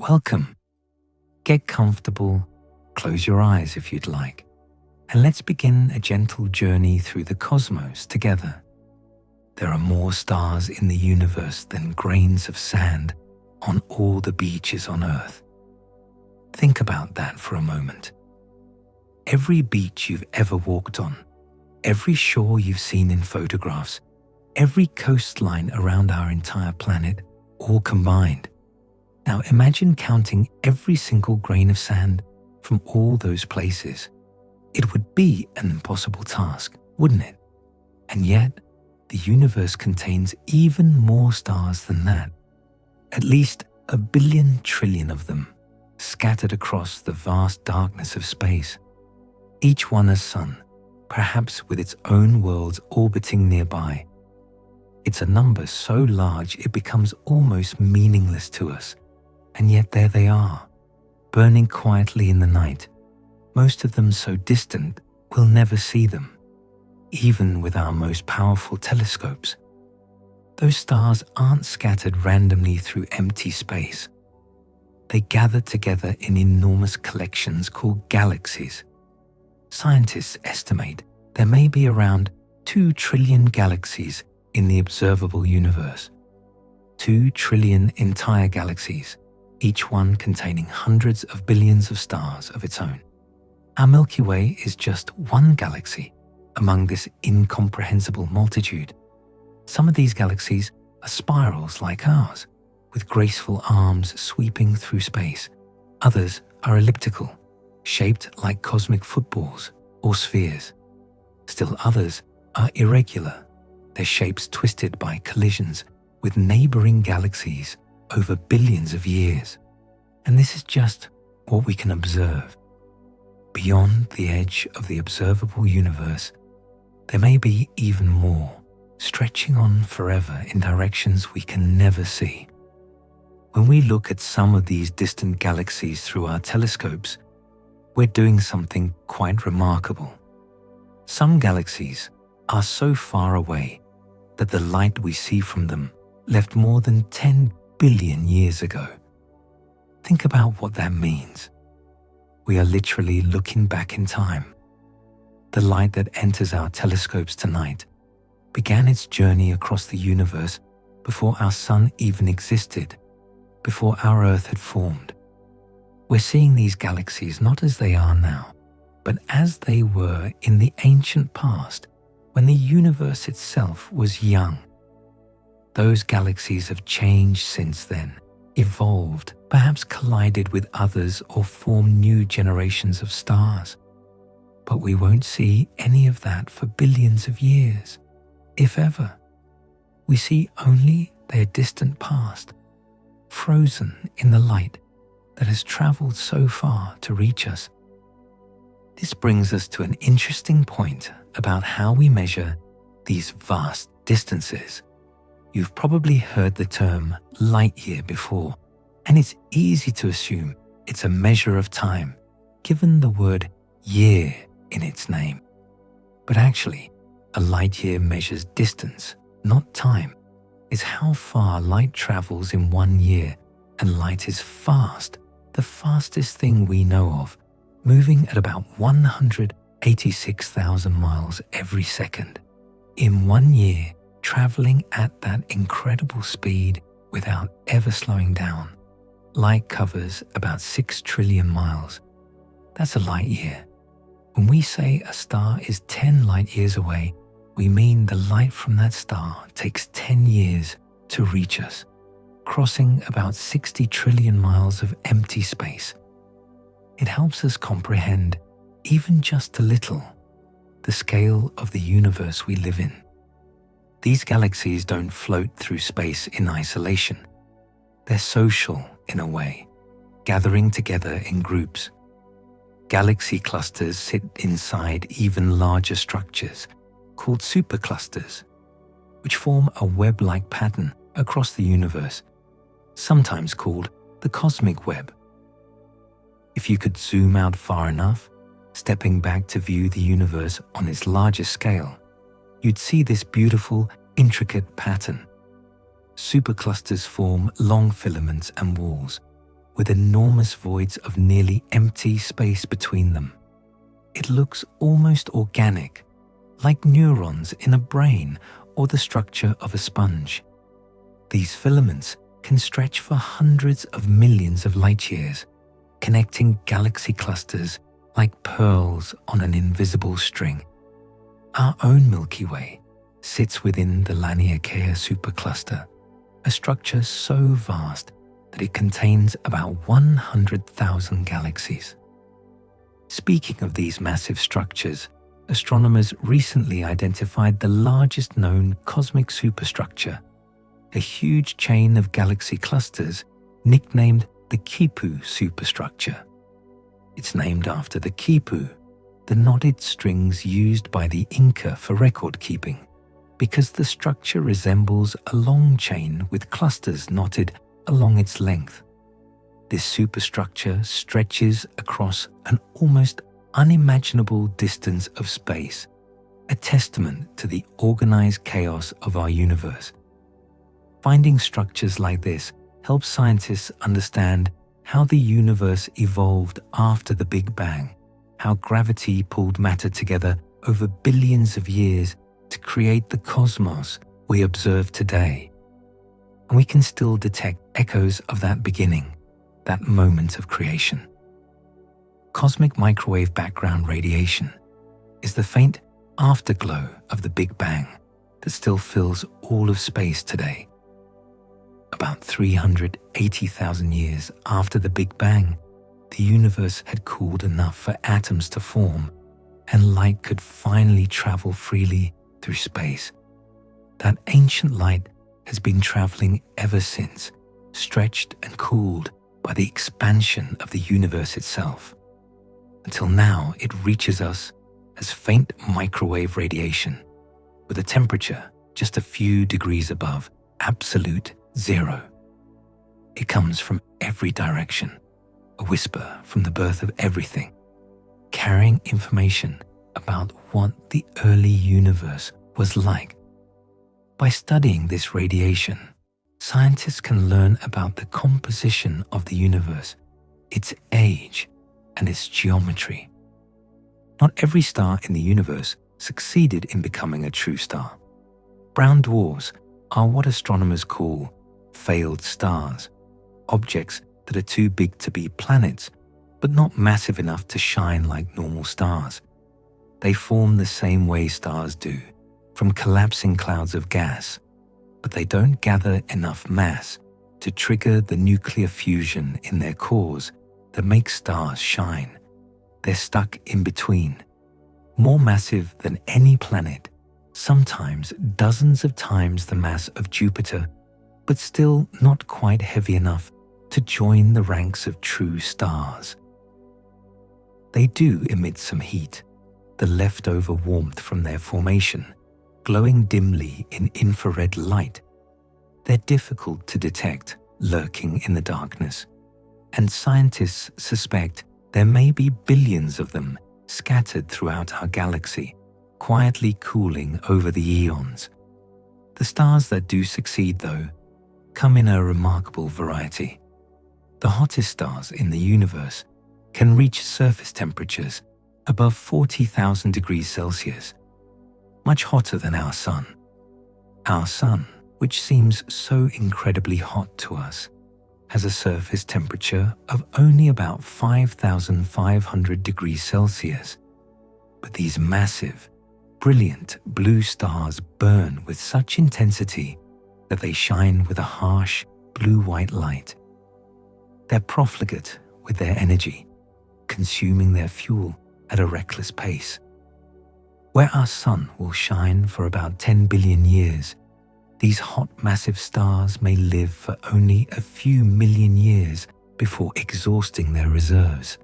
Welcome. Get comfortable, close your eyes if you'd like, and let's begin a gentle journey through the cosmos together. There are more stars in the universe than grains of sand on all the beaches on Earth. Think about that for a moment. Every beach you've ever walked on, every shore you've seen in photographs, every coastline around our entire planet, all combined. Now imagine counting every single grain of sand from all those places. It would be an impossible task, wouldn't it? And yet, the universe contains even more stars than that. At least 1 billion trillion of them, scattered across the vast darkness of space. Each one a sun, perhaps with its own worlds orbiting nearby. It's a number so large it becomes almost meaningless to us. And yet there they are, burning quietly in the night, most of them so distant we'll never see them, even with our most powerful telescopes. Those stars aren't scattered randomly through empty space. They gather together in enormous collections called galaxies. Scientists estimate there may be around 2 trillion galaxies in the observable universe. 2 trillion entire galaxies, each one containing hundreds of billions of stars of its own. Our Milky Way is just one galaxy among this incomprehensible multitude. Some of these galaxies are spirals like ours, with graceful arms sweeping through space. Others are elliptical, shaped like cosmic footballs or spheres. Still others are irregular, their shapes twisted by collisions with neighboring galaxies over billions of years. And this is just what we can observe. Beyond the edge of the observable universe, there may be even more, stretching on forever in directions we can never see. When we look at some of these distant galaxies through our telescopes, we're doing something quite remarkable. Some galaxies are so far away that the light we see from them left more than 10 billion years ago. Think about what that means. We are literally looking back in time. The light that enters our telescopes tonight began its journey across the universe before our sun even existed, before our Earth had formed. We're seeing these galaxies not as they are now, but as they were in the ancient past when the universe itself was young. Those galaxies have changed since then, evolved, perhaps collided with others or formed new generations of stars. But we won't see any of that for billions of years, if ever. We see only their distant past, frozen in the light that has traveled so far to reach us. This brings us to an interesting point about how we measure these vast distances. You've probably heard the term light year before, and it's easy to assume it's a measure of time, given the word year in its name. But actually, a light year measures distance, not time. It's how far light travels in 1 year, and light is fast, the fastest thing we know of, moving at about 186,000 miles every second. In 1 year, traveling at that incredible speed without ever slowing down. Light covers about 6 trillion miles. That's a light year. When we say a star is 10 light years away, we mean the light from that star takes 10 years to reach us, crossing about 60 trillion miles of empty space. It helps us comprehend, even just a little, the scale of the universe we live in. These galaxies don't float through space in isolation. They're social in a way, gathering together in groups. Galaxy clusters sit inside even larger structures called superclusters, which form a web-like pattern across the universe, sometimes called the cosmic web. If you could zoom out far enough, stepping back to view the universe on its larger scale, you'd see this beautiful, intricate pattern. Superclusters form long filaments and walls, with enormous voids of nearly empty space between them. It looks almost organic, like neurons in a brain or the structure of a sponge. These filaments can stretch for hundreds of millions of light years, connecting galaxy clusters like pearls on an invisible string. Our own Milky Way sits within the Laniakea supercluster, a structure so vast that it contains about 100,000 galaxies. Speaking of these massive structures, astronomers recently identified the largest known cosmic superstructure, a huge chain of galaxy clusters nicknamed the Quipu superstructure. It's named after the quipu, the knotted strings used by the Inca for record keeping, because the structure resembles a long chain with clusters knotted along its length. This superstructure stretches across an almost unimaginable distance of space, a testament to the organized chaos of our universe. Finding structures like this helps scientists understand how the universe evolved after the Big Bang, how gravity pulled matter together over billions of years to create the cosmos we observe today. And we can still detect echoes of that beginning, that moment of creation. Cosmic microwave background radiation is the faint afterglow of the Big Bang that still fills all of space today. About 380,000 years after the Big Bang, the universe had cooled enough for atoms to form, and light could finally travel freely through space. That ancient light has been traveling ever since, stretched and cooled by the expansion of the universe itself. Until now, it reaches us as faint microwave radiation, with a temperature just a few degrees above absolute zero. It comes from every direction, a whisper from the birth of everything, carrying information about what the early universe was like. By studying this radiation, scientists can learn about the composition of the universe, its age, and its geometry. Not every star in the universe succeeded in becoming a true star. Brown dwarfs are what astronomers call failed stars, objects that are too big to be planets, but not massive enough to shine like normal stars. They form the same way stars do, from collapsing clouds of gas, but they don't gather enough mass to trigger the nuclear fusion in their cores that makes stars shine. They're stuck in between, more massive than any planet, sometimes dozens of times the mass of Jupiter, but still not quite heavy enough to join the ranks of true stars. They do emit some heat, the leftover warmth from their formation, glowing dimly in infrared light. They're difficult to detect, lurking in the darkness, and scientists suspect there may be billions of them scattered throughout our galaxy, quietly cooling over the eons. The stars that do succeed, though, come in a remarkable variety. The hottest stars in the universe can reach surface temperatures above 40,000 degrees Celsius, much hotter than our Sun. Our Sun, which seems so incredibly hot to us, has a surface temperature of only about 5,500 degrees Celsius. But these massive, brilliant blue stars burn with such intensity that they shine with a harsh blue-white light. They're profligate with their energy, consuming their fuel at a reckless pace. Where our Sun will shine for about 10 billion years, these hot massive stars may live for only a few million years before exhausting their reserves.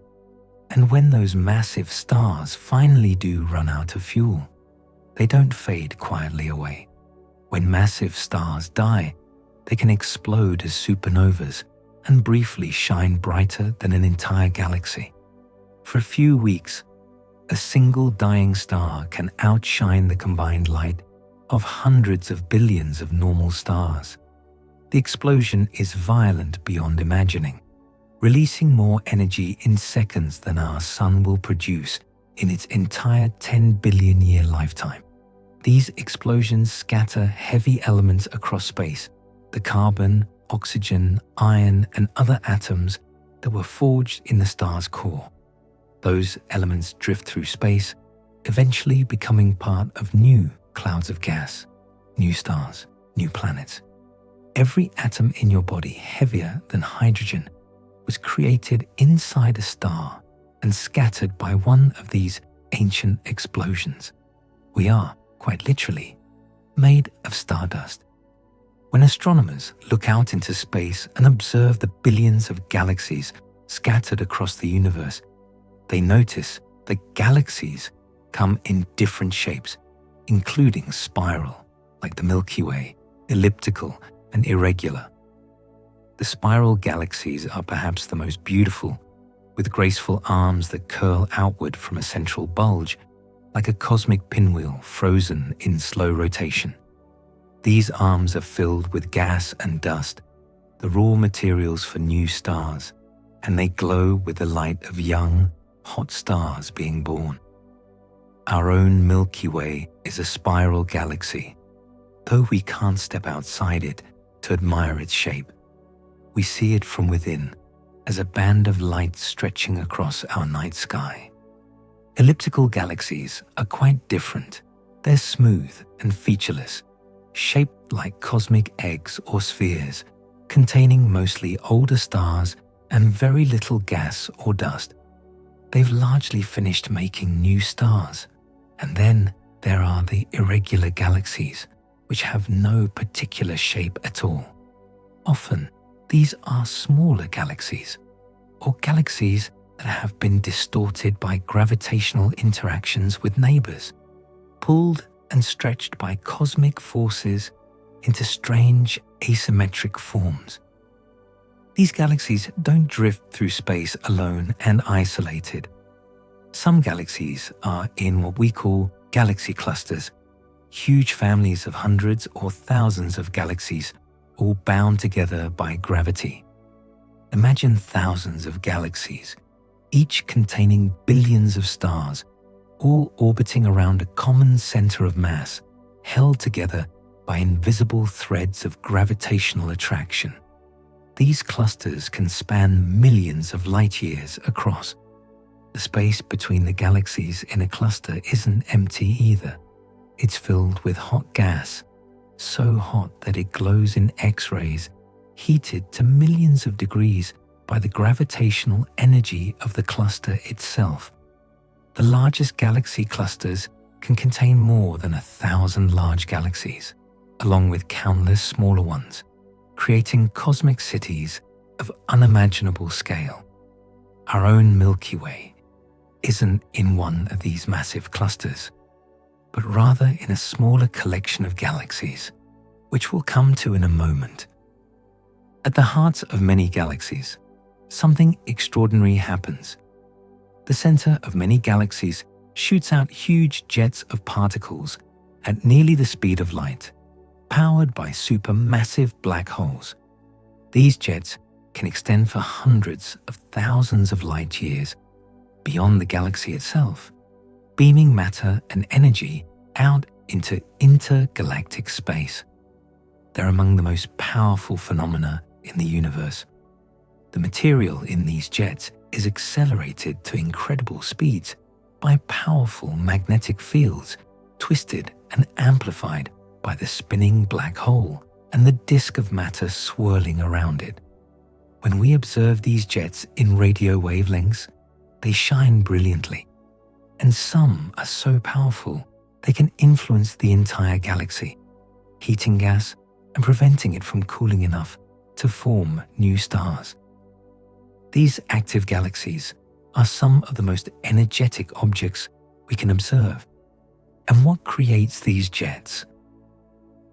And when those massive stars finally do run out of fuel, they don't fade quietly away. When massive stars die, they can explode as supernovas and briefly shine brighter than an entire galaxy. For a few weeks, a single dying star can outshine the combined light of hundreds of billions of normal stars. The explosion is violent beyond imagining. releasing more energy in seconds than our Sun will produce in its entire 10 billion year lifetime. These explosions scatter heavy elements across space, the carbon, oxygen, iron, and other atoms that were forged in the star's core. Those elements drift through space, eventually becoming part of new clouds of gas, new stars, new planets. Every atom in your body heavier than hydrogen was created inside a star and scattered by one of these ancient explosions. We are, quite literally, made of stardust. When astronomers look out into space and observe the billions of galaxies scattered across the universe, they notice that galaxies come in different shapes, including spiral, like the Milky Way, elliptical, and irregular. The spiral galaxies are perhaps the most beautiful, with graceful arms that curl outward from a central bulge, like a cosmic pinwheel frozen in slow rotation. These arms are filled with gas and dust, the raw materials for new stars, and they glow with the light of young, hot stars being born. Our own Milky Way is a spiral galaxy. Though we can't step outside it to admire its shape, we see it from within as a band of light stretching across our night sky. Elliptical galaxies are quite different. They're smooth and featureless, shaped like cosmic eggs or spheres, containing mostly older stars and very little gas or dust. They've largely finished making new stars. And then there are the irregular galaxies, which have no particular shape at all. Often, these are smaller galaxies, or galaxies that have been distorted by gravitational interactions with neighbors, pulled and stretched by cosmic forces into strange asymmetric forms. These galaxies don't drift through space alone and isolated. Some galaxies are in what we call galaxy clusters, huge families of hundreds or thousands of galaxies, all bound together by gravity. Imagine thousands of galaxies, each containing billions of stars, all orbiting around a common center of mass, held together by invisible threads of gravitational attraction. These clusters can span millions of light years across. The space between the galaxies in a cluster isn't empty either. It's filled with hot gas, so hot that it glows in X-rays, heated to millions of degrees by the gravitational energy of the cluster itself. The largest galaxy clusters can contain more than 1,000 large galaxies, along with countless smaller ones, creating cosmic cities of unimaginable scale. Our own Milky Way isn't in one of these massive clusters, but rather in a smaller collection of galaxies, which we'll come to in a moment. At the heart of many galaxies, something extraordinary happens. The center of many galaxies shoots out huge jets of particles at nearly the speed of light, powered by supermassive black holes. These jets can extend for hundreds of thousands of light years beyond the galaxy itself, beaming matter and energy out into intergalactic space. They're among the most powerful phenomena in the universe. The material in these jets is accelerated to incredible speeds by powerful magnetic fields, twisted and amplified by the spinning black hole and the disk of matter swirling around it. When we observe these jets in radio wavelengths, they shine brilliantly, and some are so powerful they can influence the entire galaxy, heating gas and preventing it from cooling enough to form new stars. These active galaxies are some of the most energetic objects we can observe. And what creates these jets?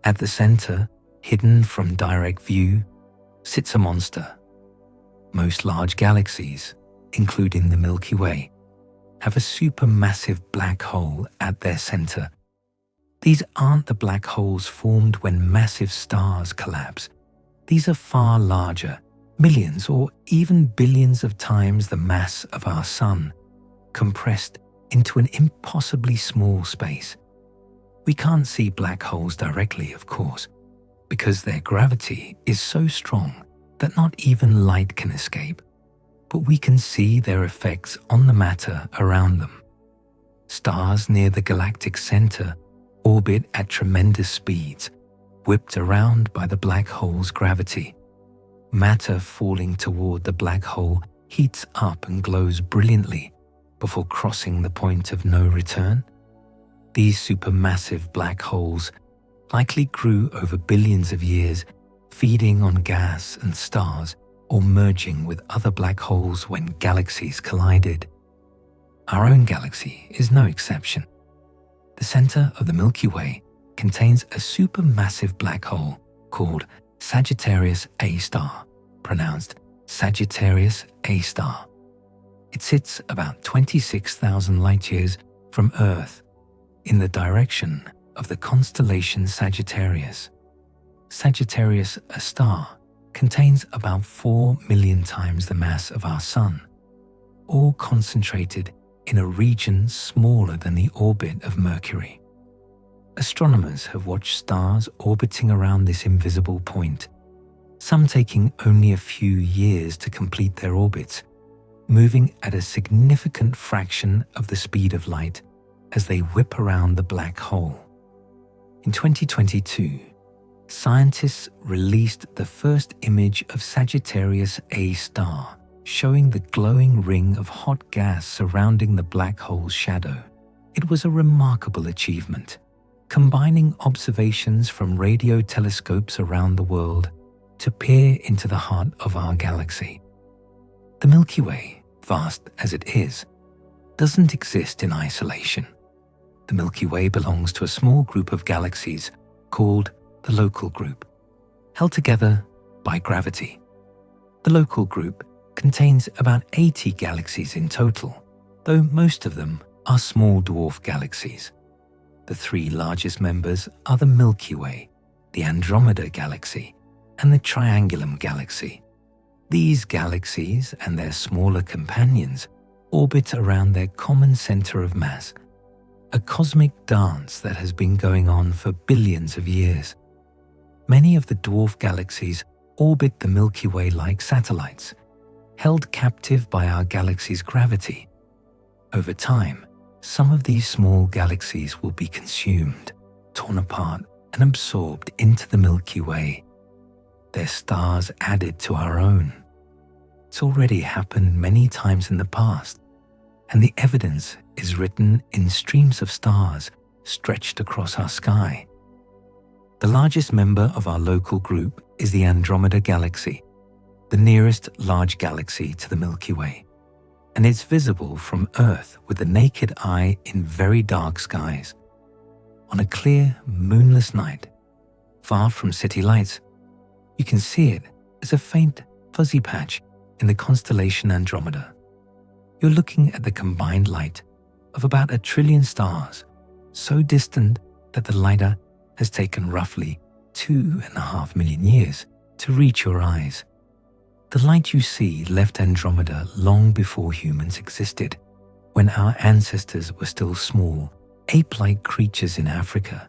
At the center, hidden from direct view, sits a monster. Most large galaxies, including the Milky Way, have a supermassive black hole at their center. These aren't the black holes formed when massive stars collapse. These are far larger, millions or even billions of times the mass of our Sun, compressed into an impossibly small space. We can't see black holes directly, of course, because their gravity is so strong that not even light can escape, but we can see their effects on the matter around them. Stars near the galactic center orbit at tremendous speeds, whipped around by the black hole's gravity. Matter falling toward the black hole heats up and glows brilliantly before crossing the point of no return. These supermassive black holes likely grew over billions of years, feeding on gas and stars or merging with other black holes when galaxies collided. Our own galaxy is no exception. The center of the Milky Way contains a supermassive black hole called Sagittarius A star, pronounced Sagittarius A star. It sits about 26,000 light-years from Earth in the direction of the constellation Sagittarius. Sagittarius A star contains about 4 million times the mass of our Sun, all concentrated in a region smaller than the orbit of Mercury. Astronomers have watched stars orbiting around this invisible point, some taking only a few years to complete their orbits, moving at a significant fraction of the speed of light as they whip around the black hole. In 2022, scientists released the first image of Sagittarius A star, showing the glowing ring of hot gas surrounding the black hole's shadow. It was a remarkable achievement, combining observations from radio telescopes around the world to peer into the heart of our galaxy. The Milky Way, vast as it is, doesn't exist in isolation. The Milky Way belongs to a small group of galaxies called the Local Group, held together by gravity. The Local Group contains about 80 galaxies in total, though most of them are small dwarf galaxies. The three largest members are the Milky Way, the Andromeda Galaxy, and the Triangulum Galaxy. These galaxies and their smaller companions orbit around their common center of mass, a cosmic dance that has been going on for billions of years. Many of the dwarf galaxies orbit the Milky Way like satellites, held captive by our galaxy's gravity. Over time, some of these small galaxies will be consumed, torn apart, and absorbed into the Milky Way, their stars added to our own. It's already happened many times in the past, and the evidence is written in streams of stars stretched across our sky. The largest member of our local group is the Andromeda Galaxy, the nearest large galaxy to the Milky Way, and it's visible from Earth with the naked eye in very dark skies. On a clear, moonless night, far from city lights, you can see it as a faint, fuzzy patch in the constellation Andromeda. You're looking at the combined light of about 1 trillion stars, so distant that the lidar has taken roughly 2.5 million years to reach your eyes. The light you see left Andromeda long before humans existed, when our ancestors were still small, ape-like creatures in Africa.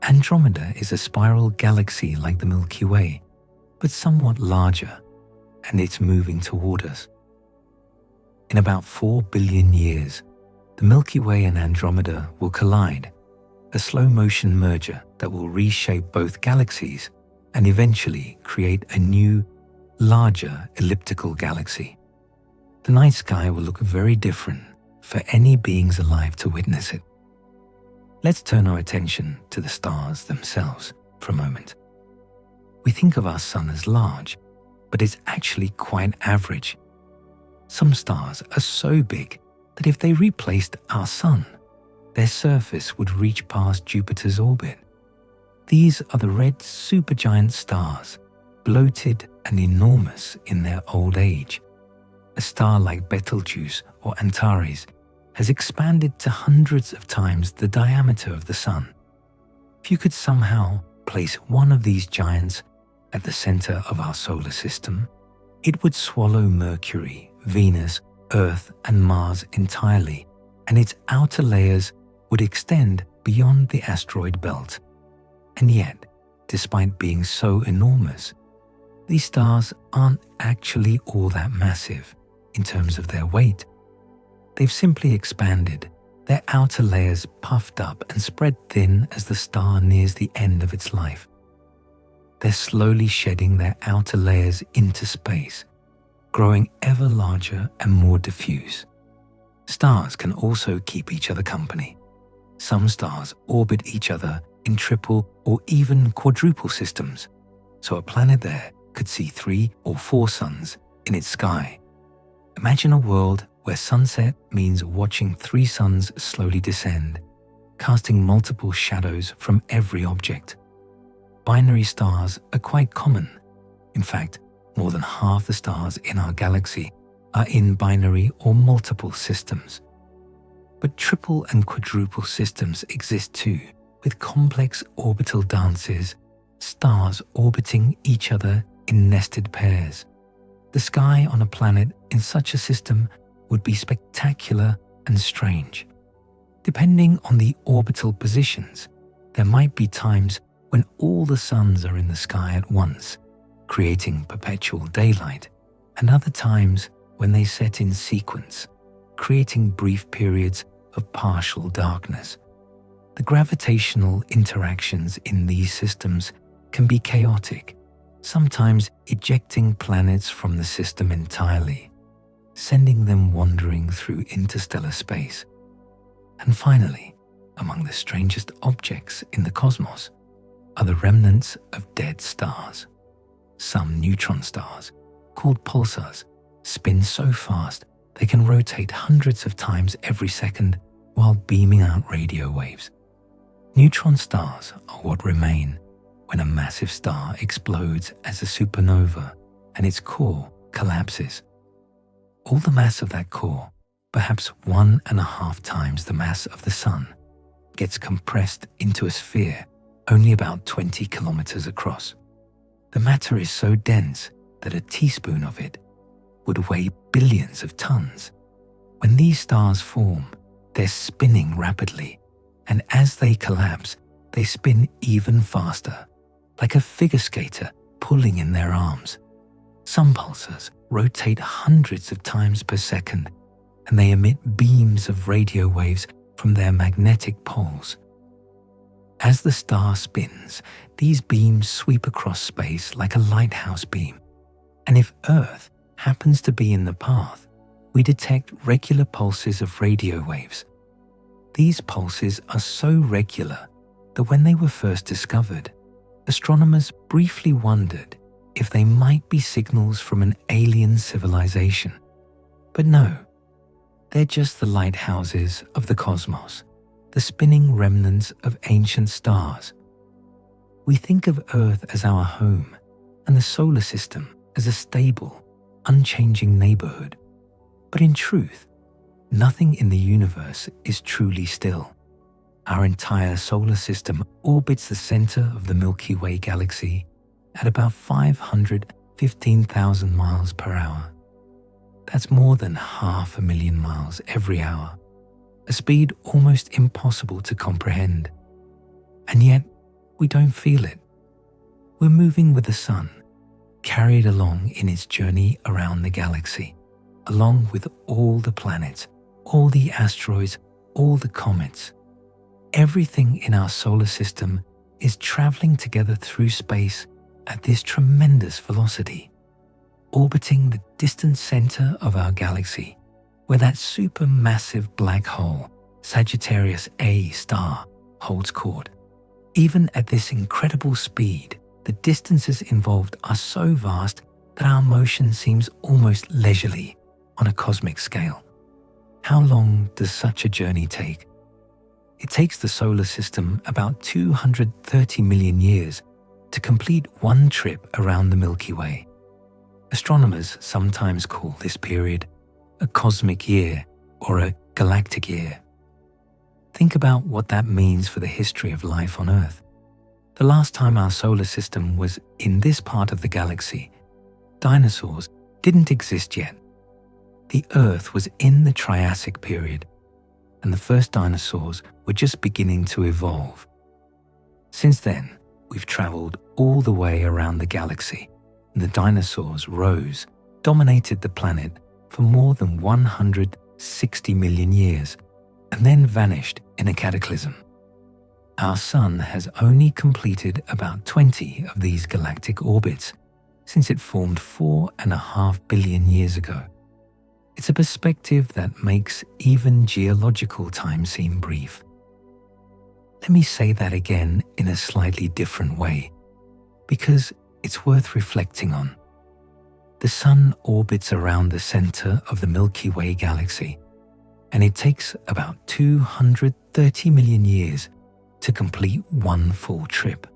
Andromeda is a spiral galaxy like the Milky Way, but somewhat larger, and it's moving toward us. In about 4 billion years, the Milky Way and Andromeda will collide, a slow-motion merger that will reshape both galaxies and eventually create a new, larger elliptical galaxy. The night sky will look very different for any beings alive to witness it. Let's turn our attention to the stars themselves for a moment. We think of our Sun as large, but it's actually quite average. Some stars are so big that if they replaced our Sun, their surface would reach past Jupiter's orbit. These are the red supergiant stars, bloated and enormous in their old age. A star like Betelgeuse or Antares has expanded to hundreds of times the diameter of the Sun. If you could somehow place one of these giants at the center of our solar system, It would swallow Mercury, Venus, Earth, and Mars entirely, and its outer layers would extend beyond the asteroid belt. And yet, despite being so enormous, these stars aren't actually all that massive in terms of their weight. They've simply expanded, their outer layers puffed up and spread thin as the star nears the end of its life. They're slowly shedding their outer layers into space, growing ever larger and more diffuse. Stars can also keep each other company. Some stars orbit each other in triple or even quadruple systems, so a planet there could see 3 or 4 suns in its sky. Imagine a world where sunset means watching 3 suns slowly descend, casting multiple shadows from every object. Binary stars are quite common. In fact, more than half the stars in our galaxy are in binary or multiple systems. But triple and quadruple systems exist too, with complex orbital dances, stars orbiting each other in nested pairs. The sky on a planet in such a system would be spectacular and strange. Depending on the orbital positions, there might be times when all the suns are in the sky at once, creating perpetual daylight, and other times when they set in sequence, creating brief periods of partial darkness. The gravitational interactions in these systems can be chaotic, sometimes ejecting planets from the system entirely, sending them wandering through interstellar space. And finally, among the strangest objects in the cosmos are the remnants of dead stars. Some neutron stars, called pulsars, spin so fast they can rotate hundreds of times every second while beaming out radio waves. Neutron stars are what remain when a massive star explodes as a supernova and its core collapses. All the mass of that core, perhaps 1.5 times the mass of the Sun, gets compressed into a sphere only about 20 kilometers across. The matter is so dense that a teaspoon of it would weigh billions of tons. When these stars form, they're spinning rapidly, and as they collapse, they spin even faster, like a figure skater pulling in their arms. Some pulsars rotate hundreds of times per second, and they emit beams of radio waves from their magnetic poles. As the star spins, these beams sweep across space like a lighthouse beam, and if Earth happens to be in the path, we detect regular pulses of radio waves. These pulses are so regular that when they were first discovered, astronomers briefly wondered if they might be signals from an alien civilization. But no, they're just the lighthouses of the cosmos, the spinning remnants of ancient stars. We think of Earth as our home and the solar system as a stable, unchanging neighborhood. But in truth, nothing in the universe is truly still. Our entire solar system orbits the center of the Milky Way galaxy at about 515,000 miles per hour. That's more than 500,000 miles every hour, a speed almost impossible to comprehend. And yet, we don't feel it. We're moving with the sun, carried along in its journey around the galaxy, along with all the planets, all the asteroids, all the comets. Everything in our solar system is traveling together through space at this tremendous velocity, orbiting the distant center of our galaxy, where that supermassive black hole, Sagittarius A star, holds court. Even at this incredible speed, the distances involved are so vast that our motion seems almost leisurely on a cosmic scale. How long does such a journey take? It takes the solar system about 230 million years to complete one trip around the Milky Way. Astronomers sometimes call this period a cosmic year or a galactic year. Think about what that means for the history of life on Earth. The last time our solar system was in this part of the galaxy, dinosaurs didn't exist yet. The Earth was in the Triassic period, and the first dinosaurs were just beginning to evolve. Since then, we've traveled all the way around the galaxy, and the dinosaurs rose, dominated the planet for more than 160 million years, and then vanished in a cataclysm. Our Sun has only completed about 20 of these galactic orbits since it formed 4.5 billion years ago. It's a perspective that makes even geological time seem brief. Let me say that again in a slightly different way, because it's worth reflecting on. The Sun orbits around the center of the Milky Way galaxy, and it takes about 230 million years to complete one full trip.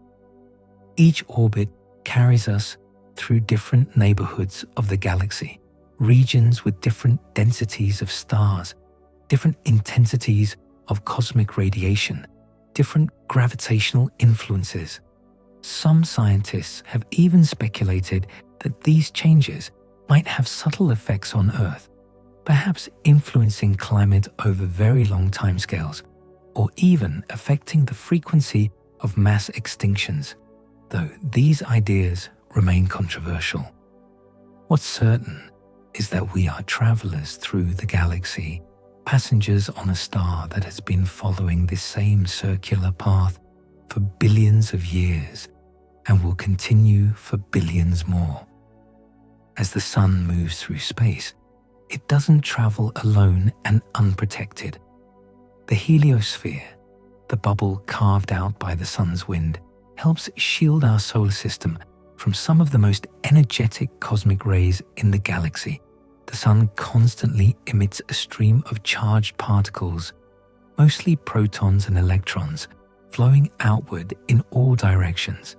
Each orbit carries us through different neighborhoods of the galaxy, regions with different densities of stars, different intensities of cosmic radiation, different gravitational influences. Some scientists have even speculated that these changes might have subtle effects on Earth, perhaps influencing climate over very long timescales, or even affecting the frequency of mass extinctions, though these ideas remain controversial. What's certain is that we are travelers through the galaxy, passengers on a star that has been following this same circular path for billions of years and will continue for billions more. As the Sun moves through space, it doesn't travel alone and unprotected. The heliosphere, the bubble carved out by the Sun's wind, helps shield our solar system from some of the most energetic cosmic rays in the galaxy. The Sun constantly emits a stream of charged particles, mostly protons and electrons, flowing outward in all directions.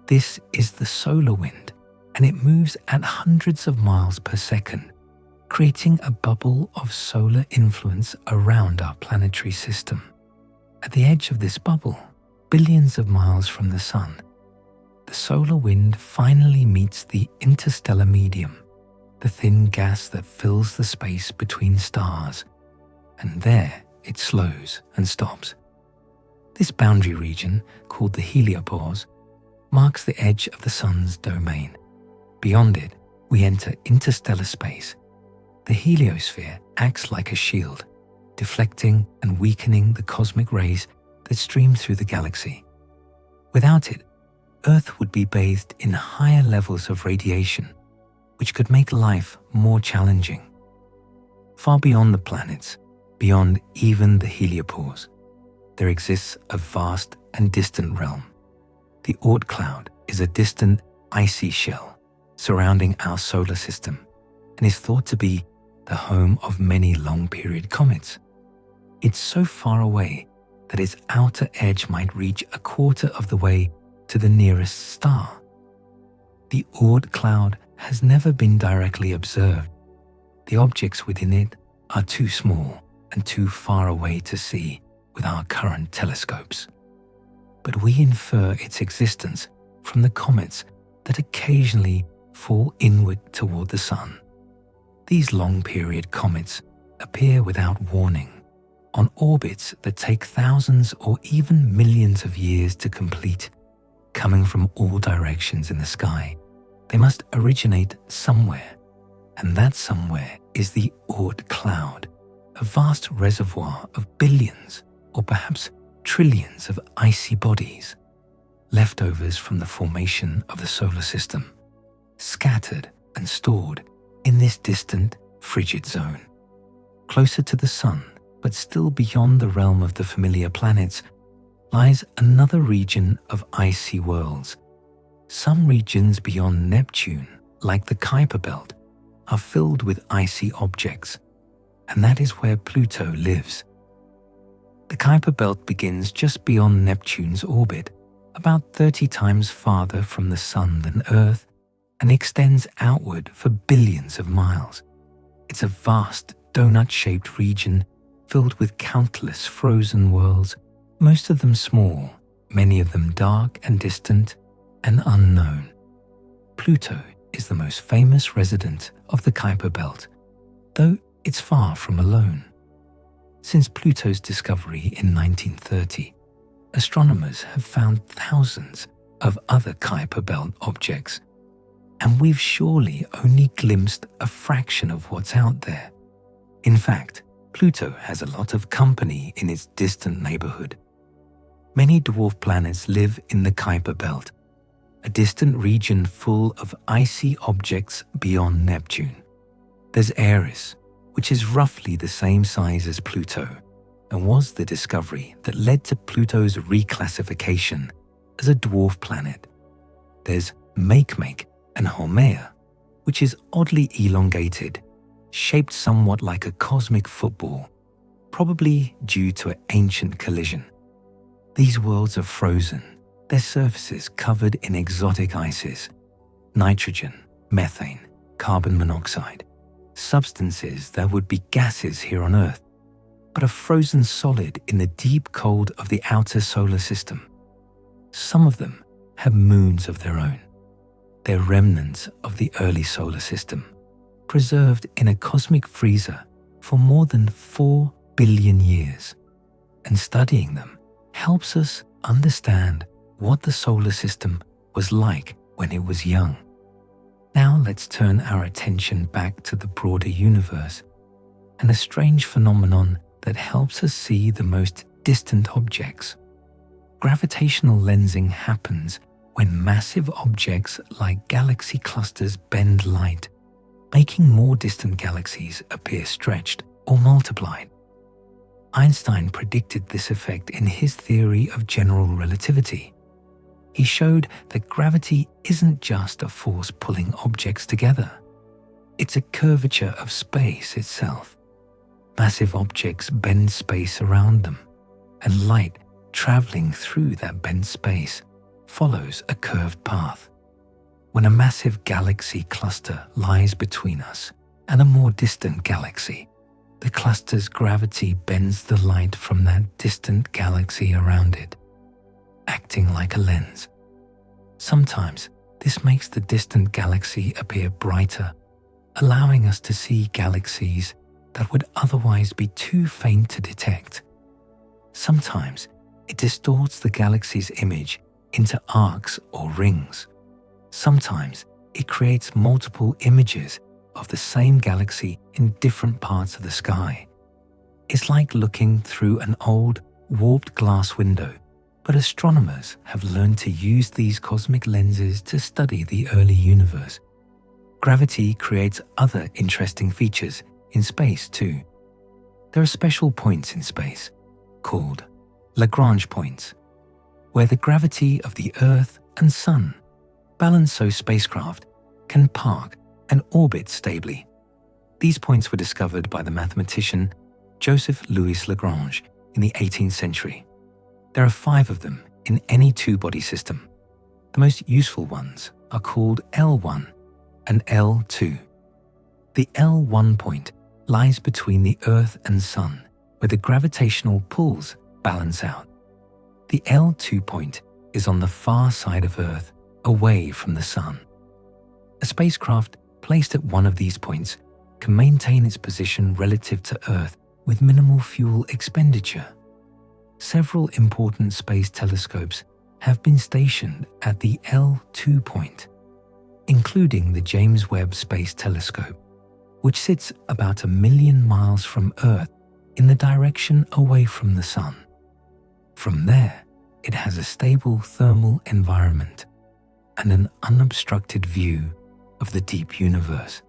This is the solar wind, and it moves at hundreds of miles per second, creating a bubble of solar influence around our planetary system. At the edge of this bubble, billions of miles from the Sun, the solar wind finally meets the interstellar medium, the thin gas that fills the space between stars, and there it slows and stops. This boundary region, called the heliopause, marks the edge of the Sun's domain. Beyond it, we enter interstellar space. The heliosphere acts like a shield, deflecting and weakening the cosmic rays that stream through the galaxy. Without it, Earth would be bathed in higher levels of radiation, which could make life more challenging. Far beyond the planets, beyond even the heliopause, there exists a vast and distant realm. The Oort cloud is a distant, icy shell surrounding our solar system and is thought to be the home of many long-period comets. It's so far away that its outer edge might reach a quarter of the way to the nearest star. The Oort cloud has never been directly observed. The objects within it are too small and too far away to see with our current telescopes. But we infer its existence from the comets that occasionally fall inward toward the Sun. These long-period comets appear without warning, on orbits that take thousands or even millions of years to complete, coming from all directions in the sky. They must originate somewhere, and that somewhere is the Oort cloud, a vast reservoir of billions or perhaps trillions of icy bodies, leftovers from the formation of the solar system, scattered and stored in this distant, frigid zone. Closer to the Sun, but still beyond the realm of the familiar planets, lies another region of icy worlds. Some regions beyond Neptune, like the Kuiper Belt, are filled with icy objects, and that is where Pluto lives. The Kuiper Belt begins just beyond Neptune's orbit, about 30 times farther from the Sun than Earth, and extends outward for billions of miles. It's a vast, donut-shaped region filled with countless frozen worlds, most of them small, many of them dark and distant and unknown. Pluto is the most famous resident of the Kuiper Belt, though it's far from alone. Since Pluto's discovery in 1930, astronomers have found thousands of other Kuiper Belt objects, and we've surely only glimpsed a fraction of what's out there. In fact, Pluto has a lot of company in its distant neighborhood. Many dwarf planets live in the Kuiper Belt, a distant region full of icy objects beyond Neptune. There's Eris, which is roughly the same size as Pluto, and was the discovery that led to Pluto's reclassification as a dwarf planet. There's Makemake and Haumea, which is oddly elongated, shaped somewhat like a cosmic football, probably due to an ancient collision. These worlds are frozen, their surfaces covered in exotic ices, nitrogen, methane, carbon monoxide, substances that would be gases here on Earth, but are frozen solid in the deep cold of the outer solar system. Some of them have moons of their own. They're remnants of the early solar system, preserved in a cosmic freezer for more than 4 billion years. And studying them helps us understand what the solar system was like when it was young. Now let's turn our attention back to the broader universe and a strange phenomenon that helps us see the most distant objects. Gravitational lensing happens when massive objects like galaxy clusters bend light, making more distant galaxies appear stretched or multiplied. Einstein predicted this effect in his theory of general relativity. He showed that gravity isn't just a force pulling objects together. It's a curvature of space itself. Massive objects bend space around them, and light traveling through that bent space follows a curved path. When a massive galaxy cluster lies between us and a more distant galaxy, the cluster's gravity bends the light from that distant galaxy around it, acting like a lens. Sometimes this makes the distant galaxy appear brighter, allowing us to see galaxies that would otherwise be too faint to detect. Sometimes it distorts the galaxy's image into arcs or rings. Sometimes it creates multiple images of the same galaxy in different parts of the sky. It's like looking through an old, warped glass window, but astronomers have learned to use these cosmic lenses to study the early universe. Gravity creates other interesting features in space too. There are special points in space, called Lagrange points, where the gravity of the Earth and Sun balance so spacecraft can park and orbit stably. These points were discovered by the mathematician Joseph Louis Lagrange in the 18th century. There are 5 of them in any two-body system. The most useful ones are called L1 and L2. The L1 point lies between the Earth and Sun, where the gravitational pulls balance out. The L2 point is on the far side of Earth, away from the Sun. A spacecraft placed at one of these points can maintain its position relative to Earth with minimal fuel expenditure. Several important space telescopes have been stationed at the L2 point, including the James Webb Space Telescope, which sits about 1 million miles from Earth in the direction away from the Sun. From there, it has a stable thermal environment and an unobstructed view of the deep universe.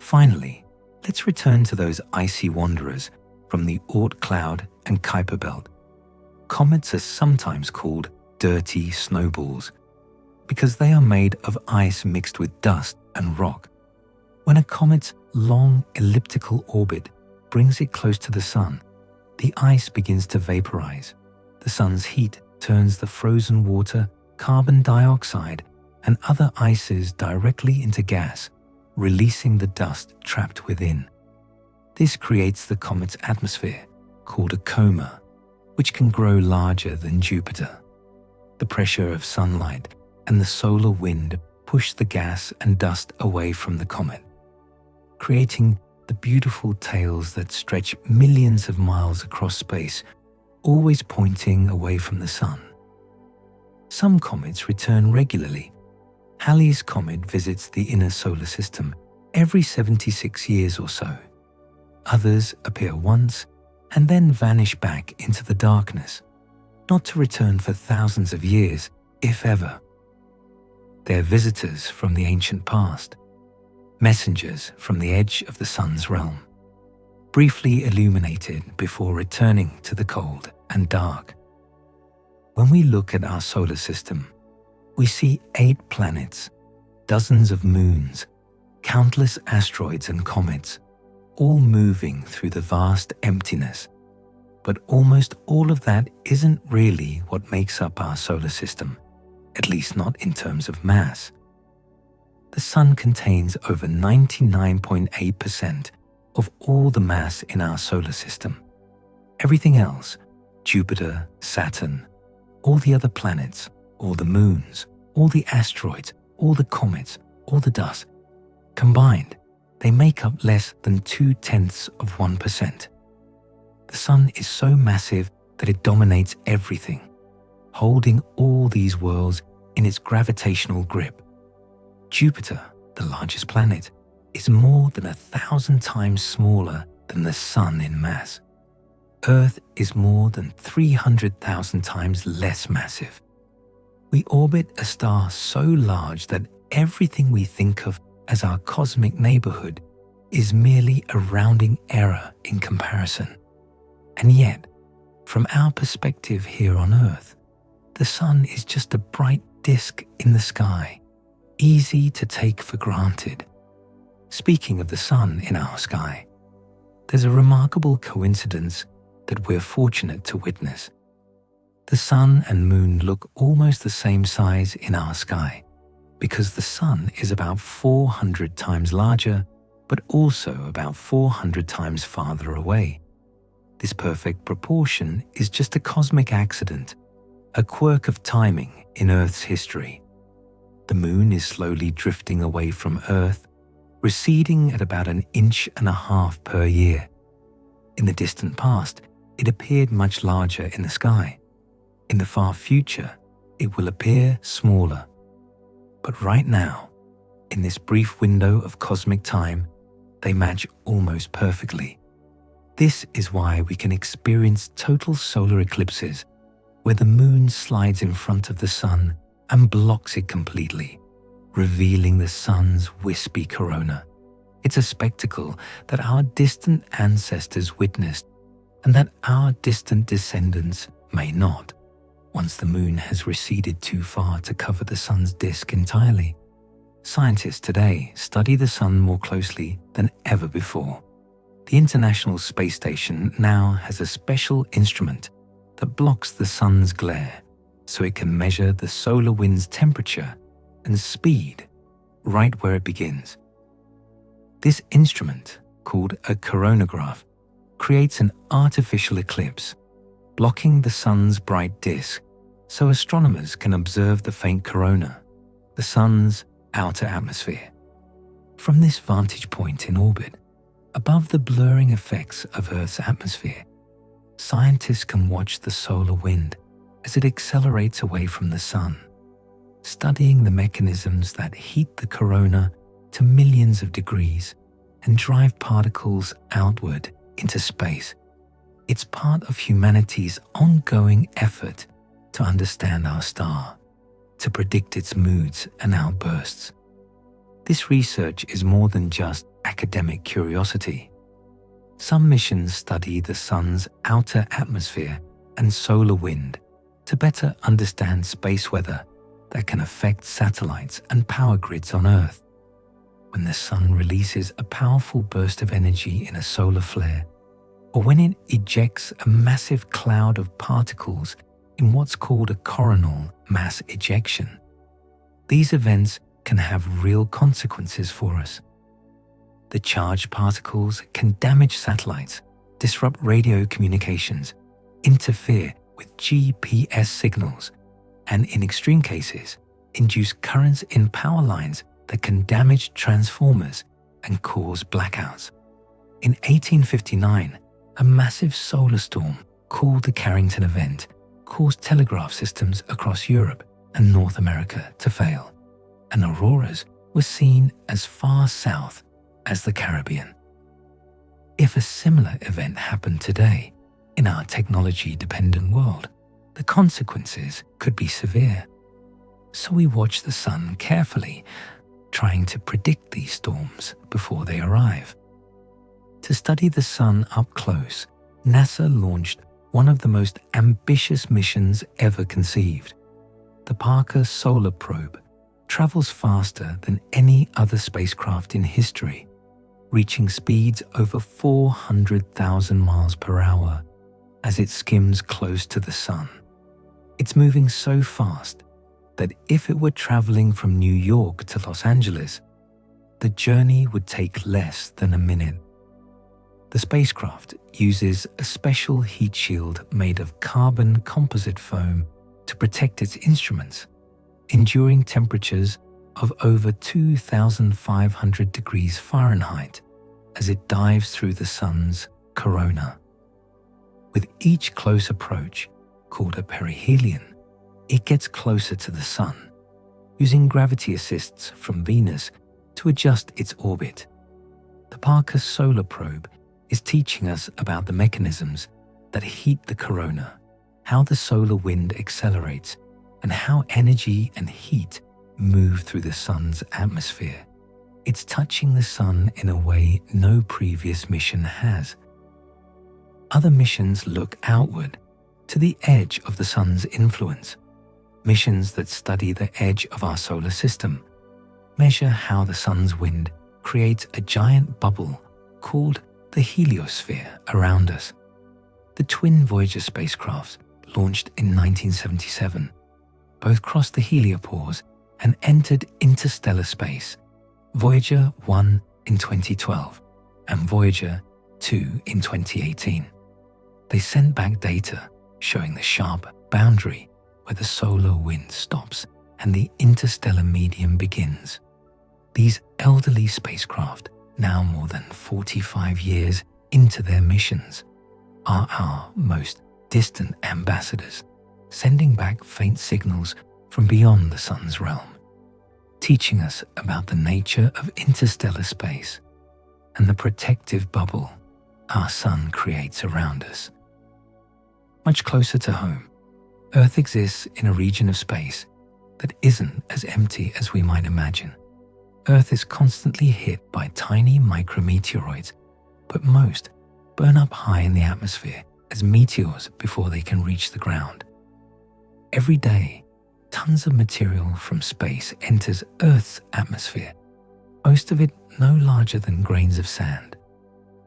Finally, let's return to those icy wanderers from the Oort cloud and Kuiper belt. Comets are sometimes called dirty snowballs because they are made of ice mixed with dust and rock. When a comet's long elliptical orbit brings it close to the Sun, the ice begins to vaporize. The Sun's heat turns the frozen water, carbon dioxide, and other ices directly into gas, releasing the dust trapped within. This creates the comet's atmosphere, called a coma, which can grow larger than Jupiter. The pressure of sunlight and the solar wind push the gas and dust away from the comet, creating the beautiful tails that stretch millions of miles across space, always pointing away from the sun. Some comets return regularly. Halley's Comet visits the inner solar system every 76 years or so. Others appear once and then vanish back into the darkness, not to return for thousands of years, if ever. They're visitors from the ancient past, messengers from the edge of the sun's realm, briefly illuminated before returning to the cold and dark. When we look at our solar system, we see 8 planets, dozens of moons, countless asteroids and comets, all moving through the vast emptiness. But almost all of that isn't really what makes up our solar system, at least not in terms of mass. The Sun contains over 99.8% of all the mass in our solar system. Everything else, Jupiter, Saturn, all the other planets, all the moons, all the asteroids, all the comets, all the dust, combined, they make up less than 0.2%. The Sun is so massive that it dominates everything, holding all these worlds in its gravitational grip. Jupiter, the largest planet, is more than 1,000 times smaller than the Sun in mass. Earth is more than 300,000 times less massive. We orbit a star so large that everything we think of as our cosmic neighborhood is merely a rounding error in comparison. And yet, from our perspective here on Earth, the Sun is just a bright disk in the sky, easy to take for granted. Speaking of the Sun in our sky, there's a remarkable coincidence that we're fortunate to witness. The Sun and Moon look almost the same size in our sky because the Sun is about 400 times larger, but also about 400 times farther away. This perfect proportion is just a cosmic accident, a quirk of timing in Earth's history. The Moon is slowly drifting away from Earth, receding at about 1.5 inches per year. In the distant past, it appeared much larger in the sky. In the far future, it will appear smaller. But right now, in this brief window of cosmic time, they match almost perfectly. This is why we can experience total solar eclipses, where the Moon slides in front of the Sun and blocks it completely, revealing the Sun's wispy corona. It's a spectacle that our distant ancestors witnessed and that our distant descendants may not, once the Moon has receded too far to cover the Sun's disk entirely. Scientists today study the Sun more closely than ever before. The International Space Station now has a special instrument that blocks the Sun's glare so it can measure the solar wind's temperature and speed right where it begins. This instrument, called a coronagraph, creates an artificial eclipse, blocking the Sun's bright disk so astronomers can observe the faint corona, the Sun's outer atmosphere. From this vantage point in orbit, above the blurring effects of Earth's atmosphere, scientists can watch the solar wind as it accelerates away from the Sun, studying the mechanisms that heat the corona to millions of degrees and drive particles outward into space. It's part of humanity's ongoing effort to understand our star, to predict its moods and outbursts. This research is more than just academic curiosity. Some missions study the Sun's outer atmosphere and solar wind to better understand space weather that can affect satellites and power grids on Earth. When the Sun releases a powerful burst of energy in a solar flare, or when it ejects a massive cloud of particles in what's called a coronal mass ejection, these events can have real consequences for us. The charged particles can damage satellites, disrupt radio communications, interfere with GPS signals, and in extreme cases, induce currents in power lines that can damage transformers and cause blackouts. In 1859, a massive solar storm called the Carrington Event caused telegraph systems across Europe and North America to fail, and auroras were seen as far south as the Caribbean. If a similar event happened today, in our technology-dependent world, the consequences could be severe. So we watch the sun carefully, trying to predict these storms before they arrive. To study the sun up close, NASA launched one of the most ambitious missions ever conceived. The Parker Solar Probe travels faster than any other spacecraft in history, reaching speeds over 400,000 miles per hour as it skims close to the sun. It's moving so fast that if it were traveling from New York to Los Angeles, the journey would take less than a minute. The spacecraft uses a special heat shield made of carbon composite foam to protect its instruments, enduring temperatures of over 2,500 degrees Fahrenheit as it dives through the sun's corona. With each close approach, called a perihelion, it gets closer to the sun, using gravity assists from Venus to adjust its orbit. The Parker Solar Probe is teaching us about the mechanisms that heat the corona, how the solar wind accelerates, and how energy and heat move through the sun's atmosphere. It's touching the sun in a way no previous mission has. Other missions look outward, to the edge of the sun's influence. Missions that study the edge of our solar system measure how the sun's wind creates a giant bubble called the heliosphere around us. The twin Voyager spacecrafts, launched in 1977, both crossed the heliopause and entered interstellar space, Voyager 1 in 2012 and Voyager 2 in 2018. They sent back data showing the sharp boundary where the solar wind stops and the interstellar medium begins. These elderly spacecraft, now more than 45 years into their missions, are our most distant ambassadors, sending back faint signals from beyond the sun's realm, teaching us about the nature of interstellar space and the protective bubble our sun creates around us. Much closer to home, Earth exists in a region of space that isn't as empty as we might imagine. Earth is constantly hit by tiny micrometeoroids, but most burn up high in the atmosphere as meteors before they can reach the ground. Every day, tons of material from space enters Earth's atmosphere, most of it no larger than grains of sand.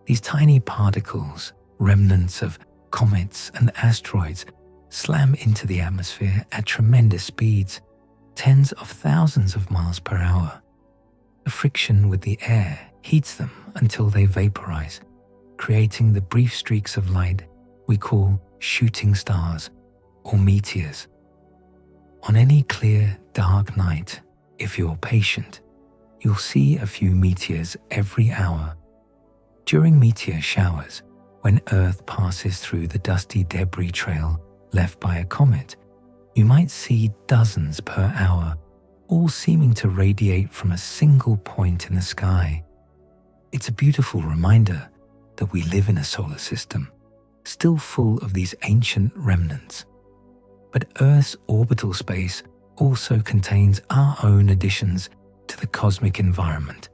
These tiny particles, remnants of comets and asteroids, slam into the atmosphere at tremendous speeds, tens of thousands of miles per hour. The friction with the air heats them until they vaporize, creating the brief streaks of light we call shooting stars or meteors. On any clear, dark night, if you're patient, you'll see a few meteors every hour. During meteor showers, when Earth passes through the dusty debris trail left by a comet, you might see dozens per hour, all seeming to radiate from a single point in the sky. It's a beautiful reminder that we live in a solar system, still full of these ancient remnants. But Earth's orbital space also contains our own additions to the cosmic environment.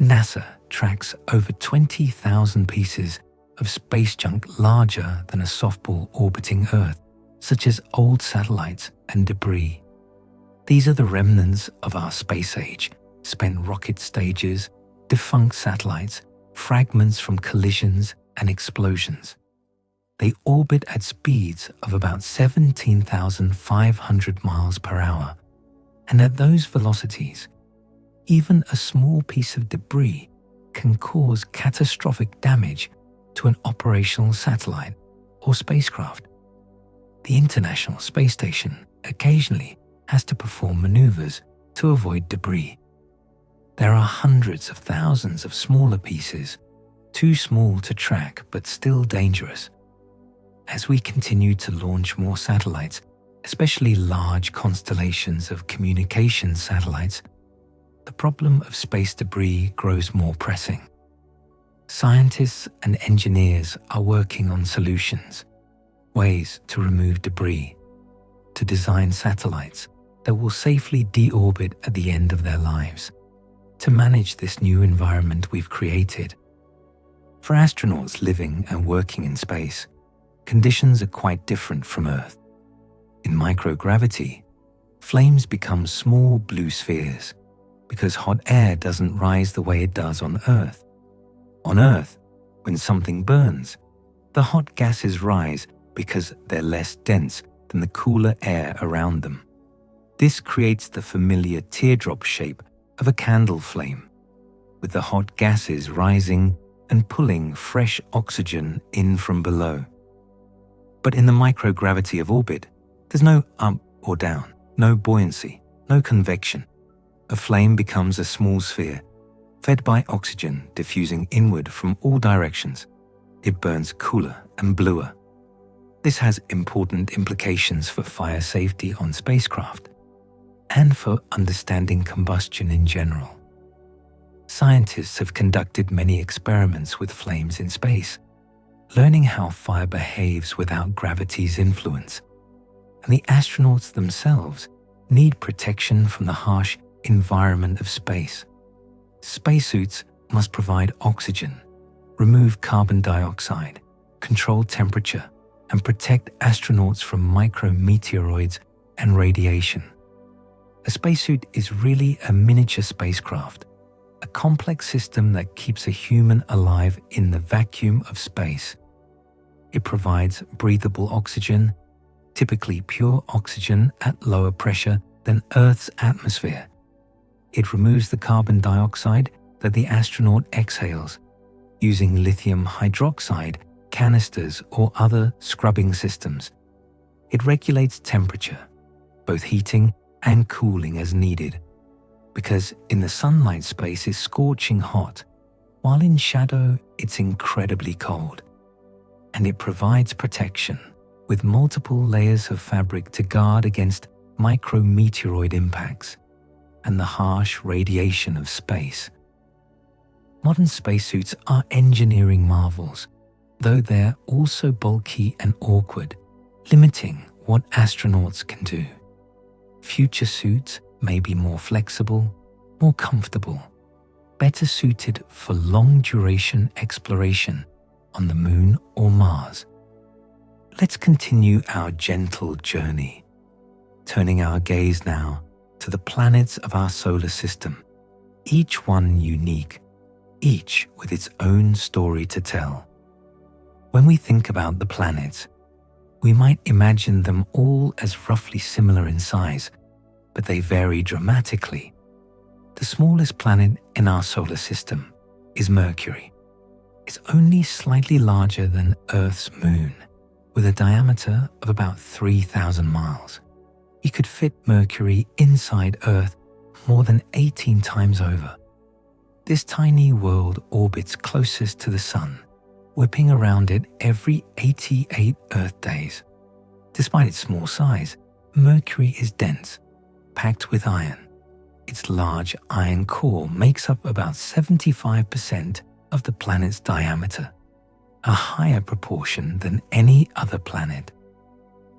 NASA tracks over 20,000 pieces of space junk larger than a softball orbiting Earth, such as old satellites and debris. These are the remnants of our space age, spent rocket stages, defunct satellites, fragments from collisions and explosions. They orbit at speeds of about 17,500 miles per hour, and at those velocities, even a small piece of debris can cause catastrophic damage to an operational satellite or spacecraft. The International Space Station occasionally has to perform maneuvers to avoid debris. There are hundreds of thousands of smaller pieces, too small to track but still dangerous. As we continue to launch more satellites, especially large constellations of communication satellites, the problem of space debris grows more pressing. Scientists and engineers are working on solutions, ways to remove debris, to design satellites that will safely deorbit at the end of their lives, to manage this new environment we've created. For astronauts living and working in space, conditions are quite different from Earth. In microgravity, flames become small blue spheres because hot air doesn't rise the way it does on Earth. On Earth, when something burns, the hot gases rise because they're less dense than the cooler air around them. This creates the familiar teardrop shape of a candle flame, with the hot gases rising and pulling fresh oxygen in from below. But in the microgravity of orbit, there's no up or down, no buoyancy, no convection. A flame becomes a small sphere, fed by oxygen diffusing inward from all directions. It burns cooler and bluer. This has important implications for fire safety on spacecraft and for understanding combustion in general. Scientists have conducted many experiments with flames in space, learning how fire behaves without gravity's influence. And the astronauts themselves need protection from the harsh environment of space. Spacesuits must provide oxygen, remove carbon dioxide, control temperature, and protect astronauts from micrometeoroids and radiation. A spacesuit is really a miniature spacecraft, a complex system that keeps a human alive in the vacuum of space. It provides breathable oxygen, typically pure oxygen at lower pressure than Earth's atmosphere. It removes the carbon dioxide that the astronaut exhales, using lithium hydroxide canisters or other scrubbing systems. It regulates temperature, both heating and cooling as needed, because in the sunlight space is scorching hot, while in shadow it's incredibly cold. And it provides protection with multiple layers of fabric to guard against micrometeoroid impacts and the harsh radiation of space. Modern spacesuits are engineering marvels, though they're also bulky and awkward, limiting what astronauts can do. Future suits may be more flexible, more comfortable, better suited for long-duration exploration on the Moon or Mars. Let's continue our gentle journey, turning our gaze now to the planets of our solar system, each one unique, each with its own story to tell. When we think about the planets, we might imagine them all as roughly similar in size, but they vary dramatically. The smallest planet in our solar system is Mercury. It's only slightly larger than Earth's moon, with a diameter of about 3,000 miles. You could fit Mercury inside Earth more than 18 times over. This tiny world orbits closest to the Sun, whipping around it every 88 Earth days. Despite its small size, Mercury is dense, packed with iron. Its large iron core makes up about 75% of the planet's diameter, a higher proportion than any other planet.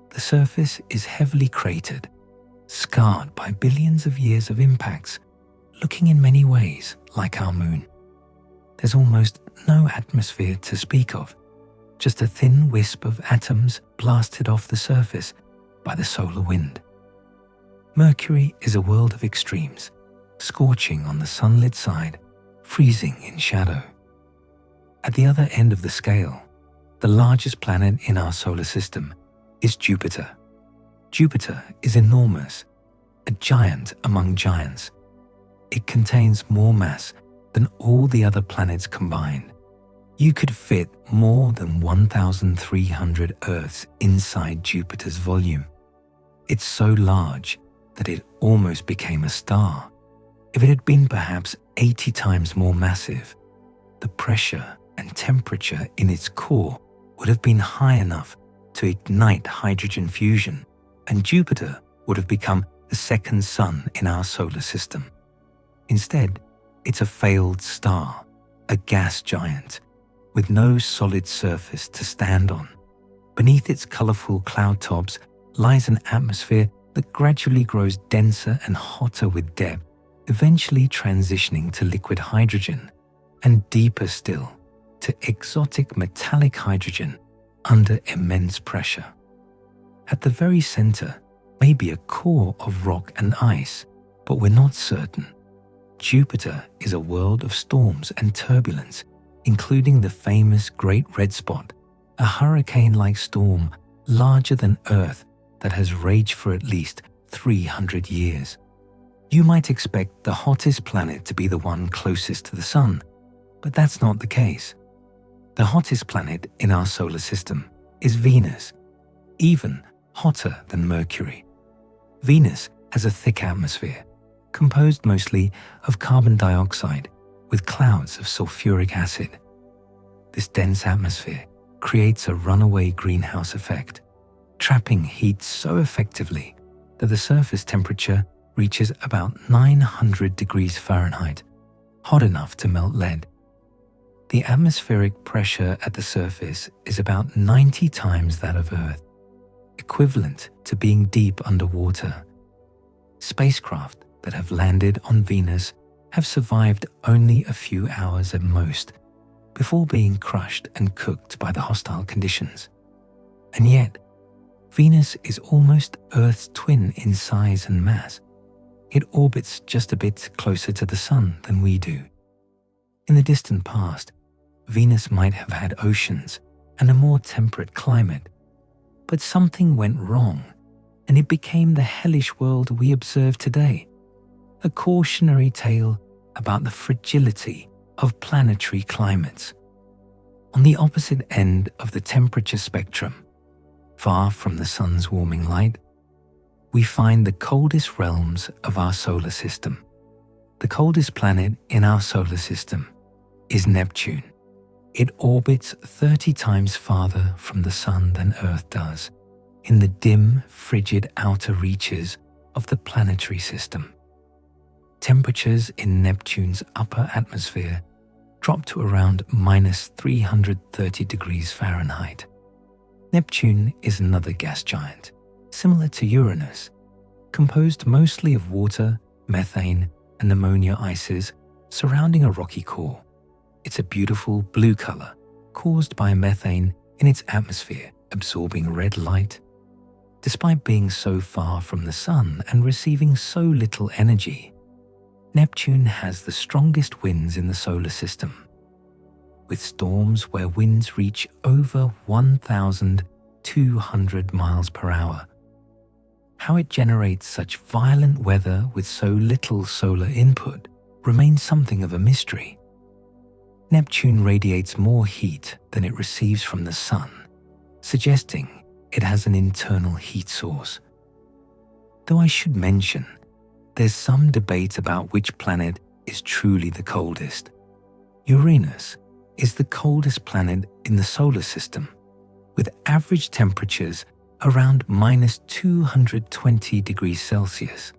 The surface is heavily cratered, scarred by billions of years of impacts, looking in many ways like our moon. There's almost no atmosphere to speak of, just a thin wisp of atoms blasted off the surface by the solar wind. Mercury is a world of extremes, scorching on the sunlit side, freezing in shadow. At the other end of the scale, the largest planet in our solar system is Jupiter. Jupiter is enormous, a giant among giants. It contains more mass than all the other planets combined. You could fit more than 1,300 Earths inside Jupiter's volume. It's so large that it almost became a star. If it had been perhaps 80 times more massive, the pressure and temperature in its core would have been high enough to ignite hydrogen fusion, and Jupiter would have become the second sun in our solar system. Instead, it's a failed star, a gas giant, with no solid surface to stand on. Beneath its colorful cloud tops lies an atmosphere that gradually grows denser and hotter with depth, eventually transitioning to liquid hydrogen, and deeper still, to exotic metallic hydrogen under immense pressure. At the very center may be a core of rock and ice, but we're not certain. Jupiter is a world of storms and turbulence, including the famous Great Red Spot, a hurricane-like storm larger than Earth that has raged for at least 300 years. You might expect the hottest planet to be the one closest to the Sun, but that's not the case. The hottest planet in our solar system is Venus, even hotter than Mercury. Venus has a thick atmosphere, composed mostly of carbon dioxide with clouds of sulfuric acid. This dense atmosphere creates a runaway greenhouse effect, trapping heat so effectively that the surface temperature reaches about 900 degrees Fahrenheit, hot enough to melt lead. The atmospheric pressure at the surface is about 90 times that of Earth, equivalent to being deep underwater. Spacecraft that have landed on Venus have survived only a few hours at most, before being crushed and cooked by the hostile conditions. And yet, Venus is almost Earth's twin in size and mass. It orbits just a bit closer to the Sun than we do. In the distant past, Venus might have had oceans and a more temperate climate, but something went wrong, and it became the hellish world we observe today. A cautionary tale about the fragility of planetary climates. On the opposite end of the temperature spectrum, far from the Sun's warming light, we find the coldest realms of our solar system. The coldest planet in our solar system is Neptune. It orbits 30 times farther from the Sun than Earth does, in the dim, frigid outer reaches of the planetary system. Temperatures in Neptune's upper atmosphere drop to around minus 330 degrees Fahrenheit. Neptune is another gas giant, similar to Uranus, composed mostly of water, methane, and ammonia ices surrounding a rocky core. It's a beautiful blue color caused by methane in its atmosphere absorbing red light. Despite being so far from the Sun and receiving so little energy, Neptune has the strongest winds in the solar system, with storms where winds reach over 1,200 miles per hour. How it generates such violent weather with so little solar input remains something of a mystery. Neptune radiates more heat than it receives from the Sun, suggesting it has an internal heat source. Though I should mention, there's some debate about which planet is truly the coldest. Uranus is the coldest planet in the solar system, with average temperatures around minus 220 degrees Celsius.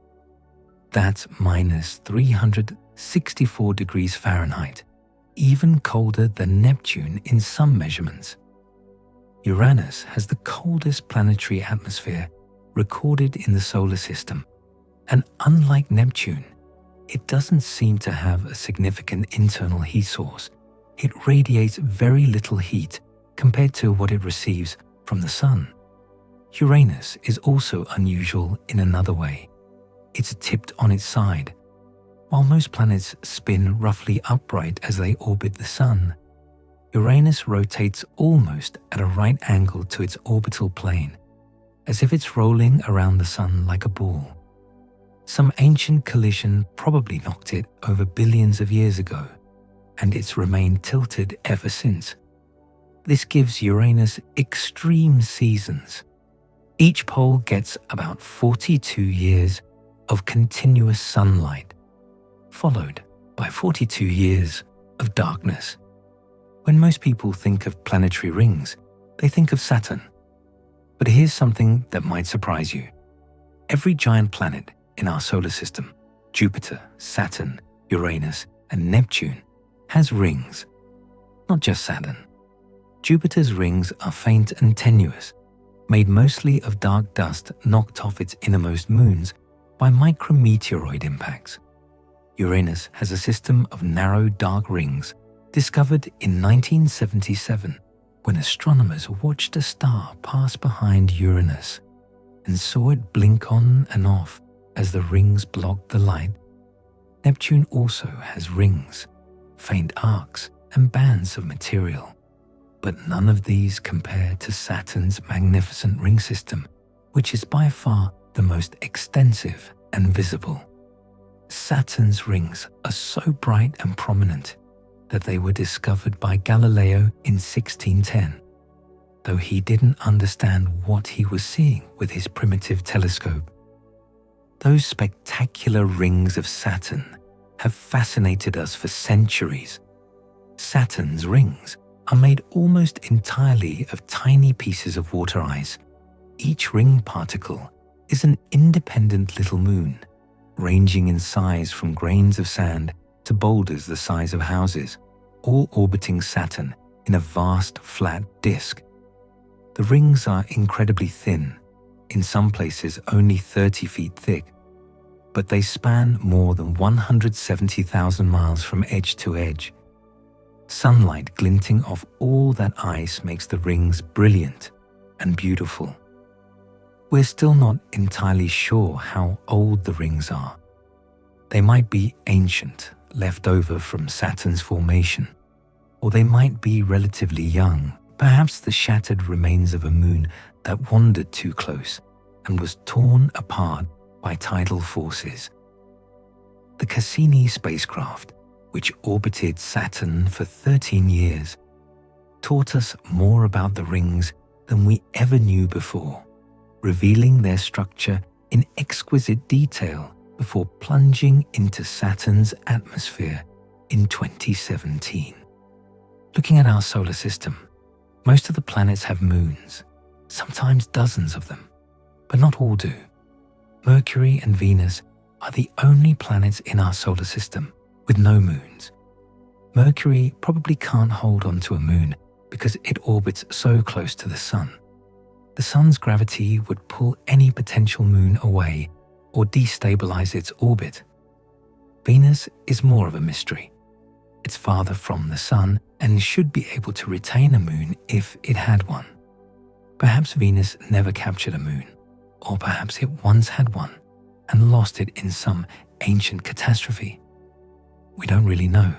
That's minus 364 degrees Fahrenheit, even colder than Neptune in some measurements. Uranus has the coldest planetary atmosphere recorded in the solar system, and unlike Neptune, it doesn't seem to have a significant internal heat source. It radiates very little heat compared to what it receives from the Sun. Uranus is also unusual in another way. It's tipped on its side. While most planets spin roughly upright as they orbit the Sun, Uranus rotates almost at a right angle to its orbital plane, as if it's rolling around the Sun like a ball. Some ancient collision probably knocked it over billions of years ago, and it's remained tilted ever since. This gives Uranus extreme seasons. Each pole gets about 42 years of continuous sunlight, followed by 42 years of darkness. When most people think of planetary rings, they think of Saturn. But here's something that might surprise you. Every giant planet in our solar system, Jupiter, Saturn, Uranus, and Neptune, has rings. Not just Saturn. Jupiter's rings are faint and tenuous, made mostly of dark dust knocked off its innermost moons by micrometeoroid impacts. Uranus has a system of narrow dark rings discovered in 1977 when astronomers watched a star pass behind Uranus and saw it blink on and off as the rings blocked the light. Neptune also has rings, faint arcs, and bands of material. But none of these compare to Saturn's magnificent ring system, which is by far the most extensive and visible. Saturn's rings are so bright and prominent that they were discovered by Galileo in 1610, though he didn't understand what he was seeing with his primitive telescope. Those spectacular rings of Saturn have fascinated us for centuries. Saturn's rings are made almost entirely of tiny pieces of water ice. Each ring particle is an independent little moon, ranging in size from grains of sand to boulders the size of houses, all orbiting Saturn in a vast flat disk. The rings are incredibly thin, in some places only 30 feet thick, but they span more than 170,000 miles from edge to edge. Sunlight glinting off all that ice makes the rings brilliant and beautiful. We're still not entirely sure how old the rings are. They might be ancient, left over from Saturn's formation, or they might be relatively young, perhaps the shattered remains of a moon that wandered too close and was torn apart by tidal forces. The Cassini spacecraft, which orbited Saturn for 13 years, taught us more about the rings than we ever knew before, revealing their structure in exquisite detail before plunging into Saturn's atmosphere in 2017. Looking at our solar system, most of the planets have moons, sometimes dozens of them, but not all do. Mercury and Venus are the only planets in our solar system with no moons. Mercury probably can't hold onto a moon because it orbits so close to the Sun. The Sun's gravity would pull any potential moon away or destabilize its orbit. Venus is more of a mystery. It's farther from the Sun and should be able to retain a moon if it had one. Perhaps Venus never captured a moon, or perhaps it once had one and lost it in some ancient catastrophe. We don't really know.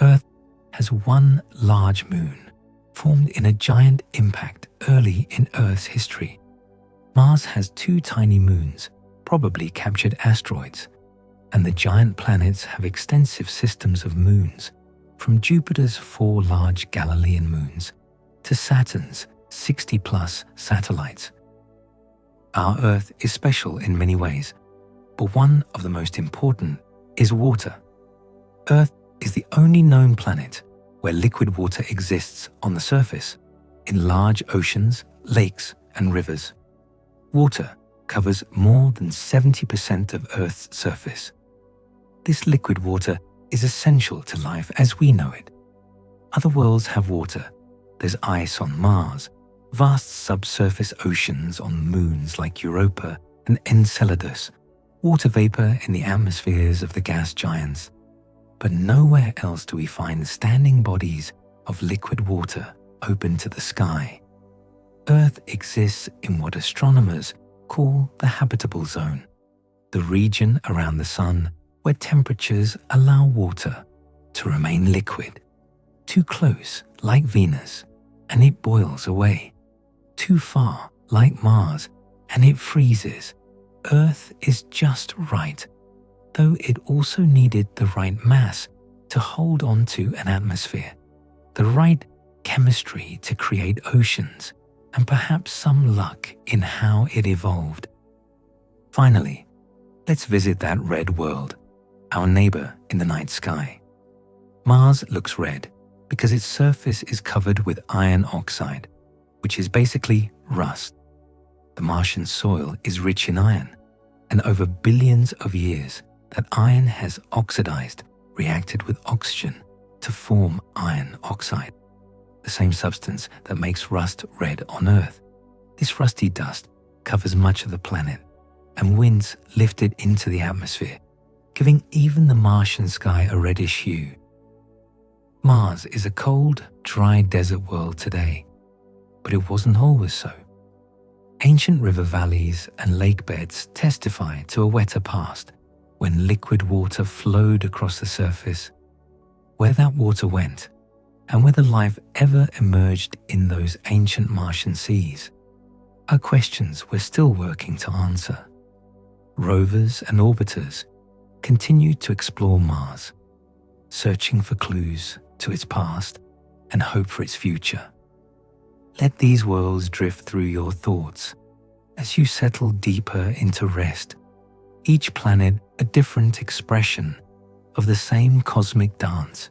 Earth has one large moon, formed in a giant impact early in Earth's history. Mars has two tiny moons, probably captured asteroids, and the giant planets have extensive systems of moons, from Jupiter's 4 large Galilean moons to Saturn's 60-plus satellites. Our Earth is special in many ways, but one of the most important is water. Earth is the only known planet where liquid water exists on the surface, in large oceans, lakes, and rivers. Water covers more than 70% of Earth's surface. This liquid water is essential to life as we know it. Other worlds have water. There's ice on Mars, vast subsurface oceans on moons like Europa and Enceladus, water vapor in the atmospheres of the gas giants. But nowhere else do we find standing bodies of liquid water open to the sky. Earth exists in what astronomers call the habitable zone, the region around the Sun where temperatures allow water to remain liquid. Too close, like Venus, and it boils away. Too far, like Mars, and it freezes. Earth is just right, though it also needed the right mass to hold on to an atmosphere, the right chemistry to create oceans, and perhaps some luck in how it evolved. Finally, Let's visit that red world, our neighbor in the night sky. Mars looks red because its surface is covered with iron oxide, which is basically rust. The Martian soil is rich in iron, and over billions of years, that iron has oxidized, reacted with oxygen to form iron oxide, the same substance that makes rust red on Earth. This rusty dust covers much of the planet, and winds lift it into the atmosphere, giving even the Martian sky a reddish hue. Mars is a cold, dry desert world today, but it wasn't always so. Ancient river valleys and lake beds testify to a wetter past when liquid water flowed across the surface. Where that water went, and whether life ever emerged in those ancient Martian seas, are questions we're still working to answer. Rovers and orbiters continue to explore Mars, searching for clues to its past and hope for its future. Let these worlds drift through your thoughts as you settle deeper into rest, each planet a different expression of the same cosmic dance.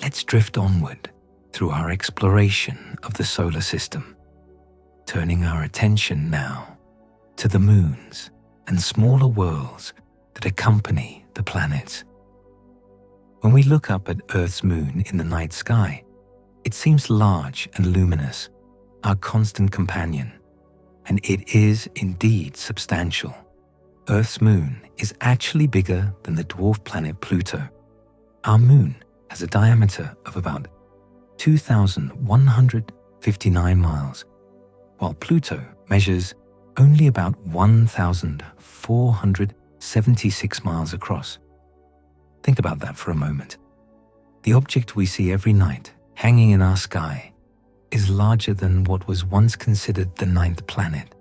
Let's drift onward through our exploration of the solar system, turning our attention now to the moons and smaller worlds that accompany the planets. When we look up at Earth's moon in the night sky, it seems large and luminous, our constant companion, and it is indeed substantial. Earth's moon is actually bigger than the dwarf planet Pluto. Our moon has a diameter of about 2,159 miles, while Pluto measures only about 1,476 miles across. Think about that for a moment. The object we see every night hanging in our sky is larger than what was once considered the ninth planet.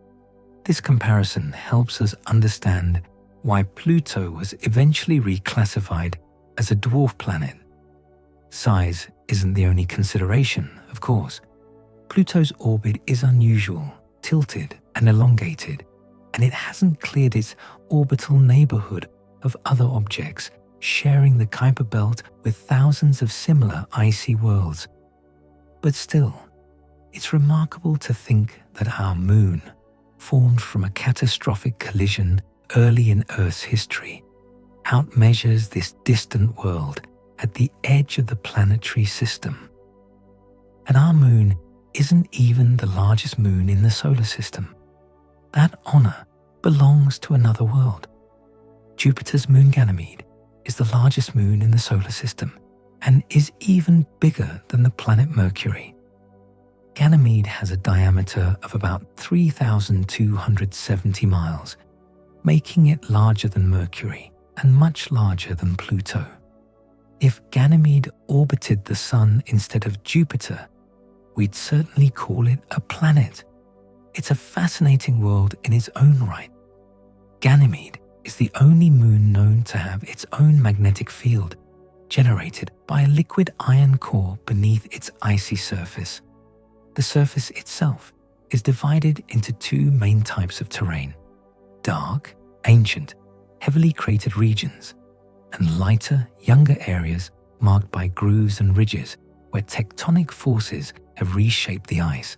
This comparison helps us understand why Pluto was eventually reclassified as a dwarf planet. Size isn't the only consideration, of course. Pluto's orbit is unusual, tilted and elongated, and it hasn't cleared its orbital neighborhood of other objects sharing the Kuiper Belt with thousands of similar icy worlds. But still, it's remarkable to think that our moon, formed from a catastrophic collision early in Earth's history, outmeasures this distant world at the edge of the planetary system. And our moon isn't even the largest moon in the solar system. That honor belongs to another world. Jupiter's moon Ganymede is the largest moon in the solar system and is even bigger than the planet Mercury. Ganymede has a diameter of about 3,270 miles, making it larger than Mercury and much larger than Pluto. If Ganymede orbited the Sun instead of Jupiter, we'd certainly call it a planet. It's a fascinating world in its own right. Ganymede is the only moon known to have its own magnetic field, generated by a liquid iron core beneath its icy surface. The surface itself is divided into two main types of terrain: dark, ancient, heavily cratered regions, and lighter, younger areas marked by grooves and ridges where tectonic forces have reshaped the ice.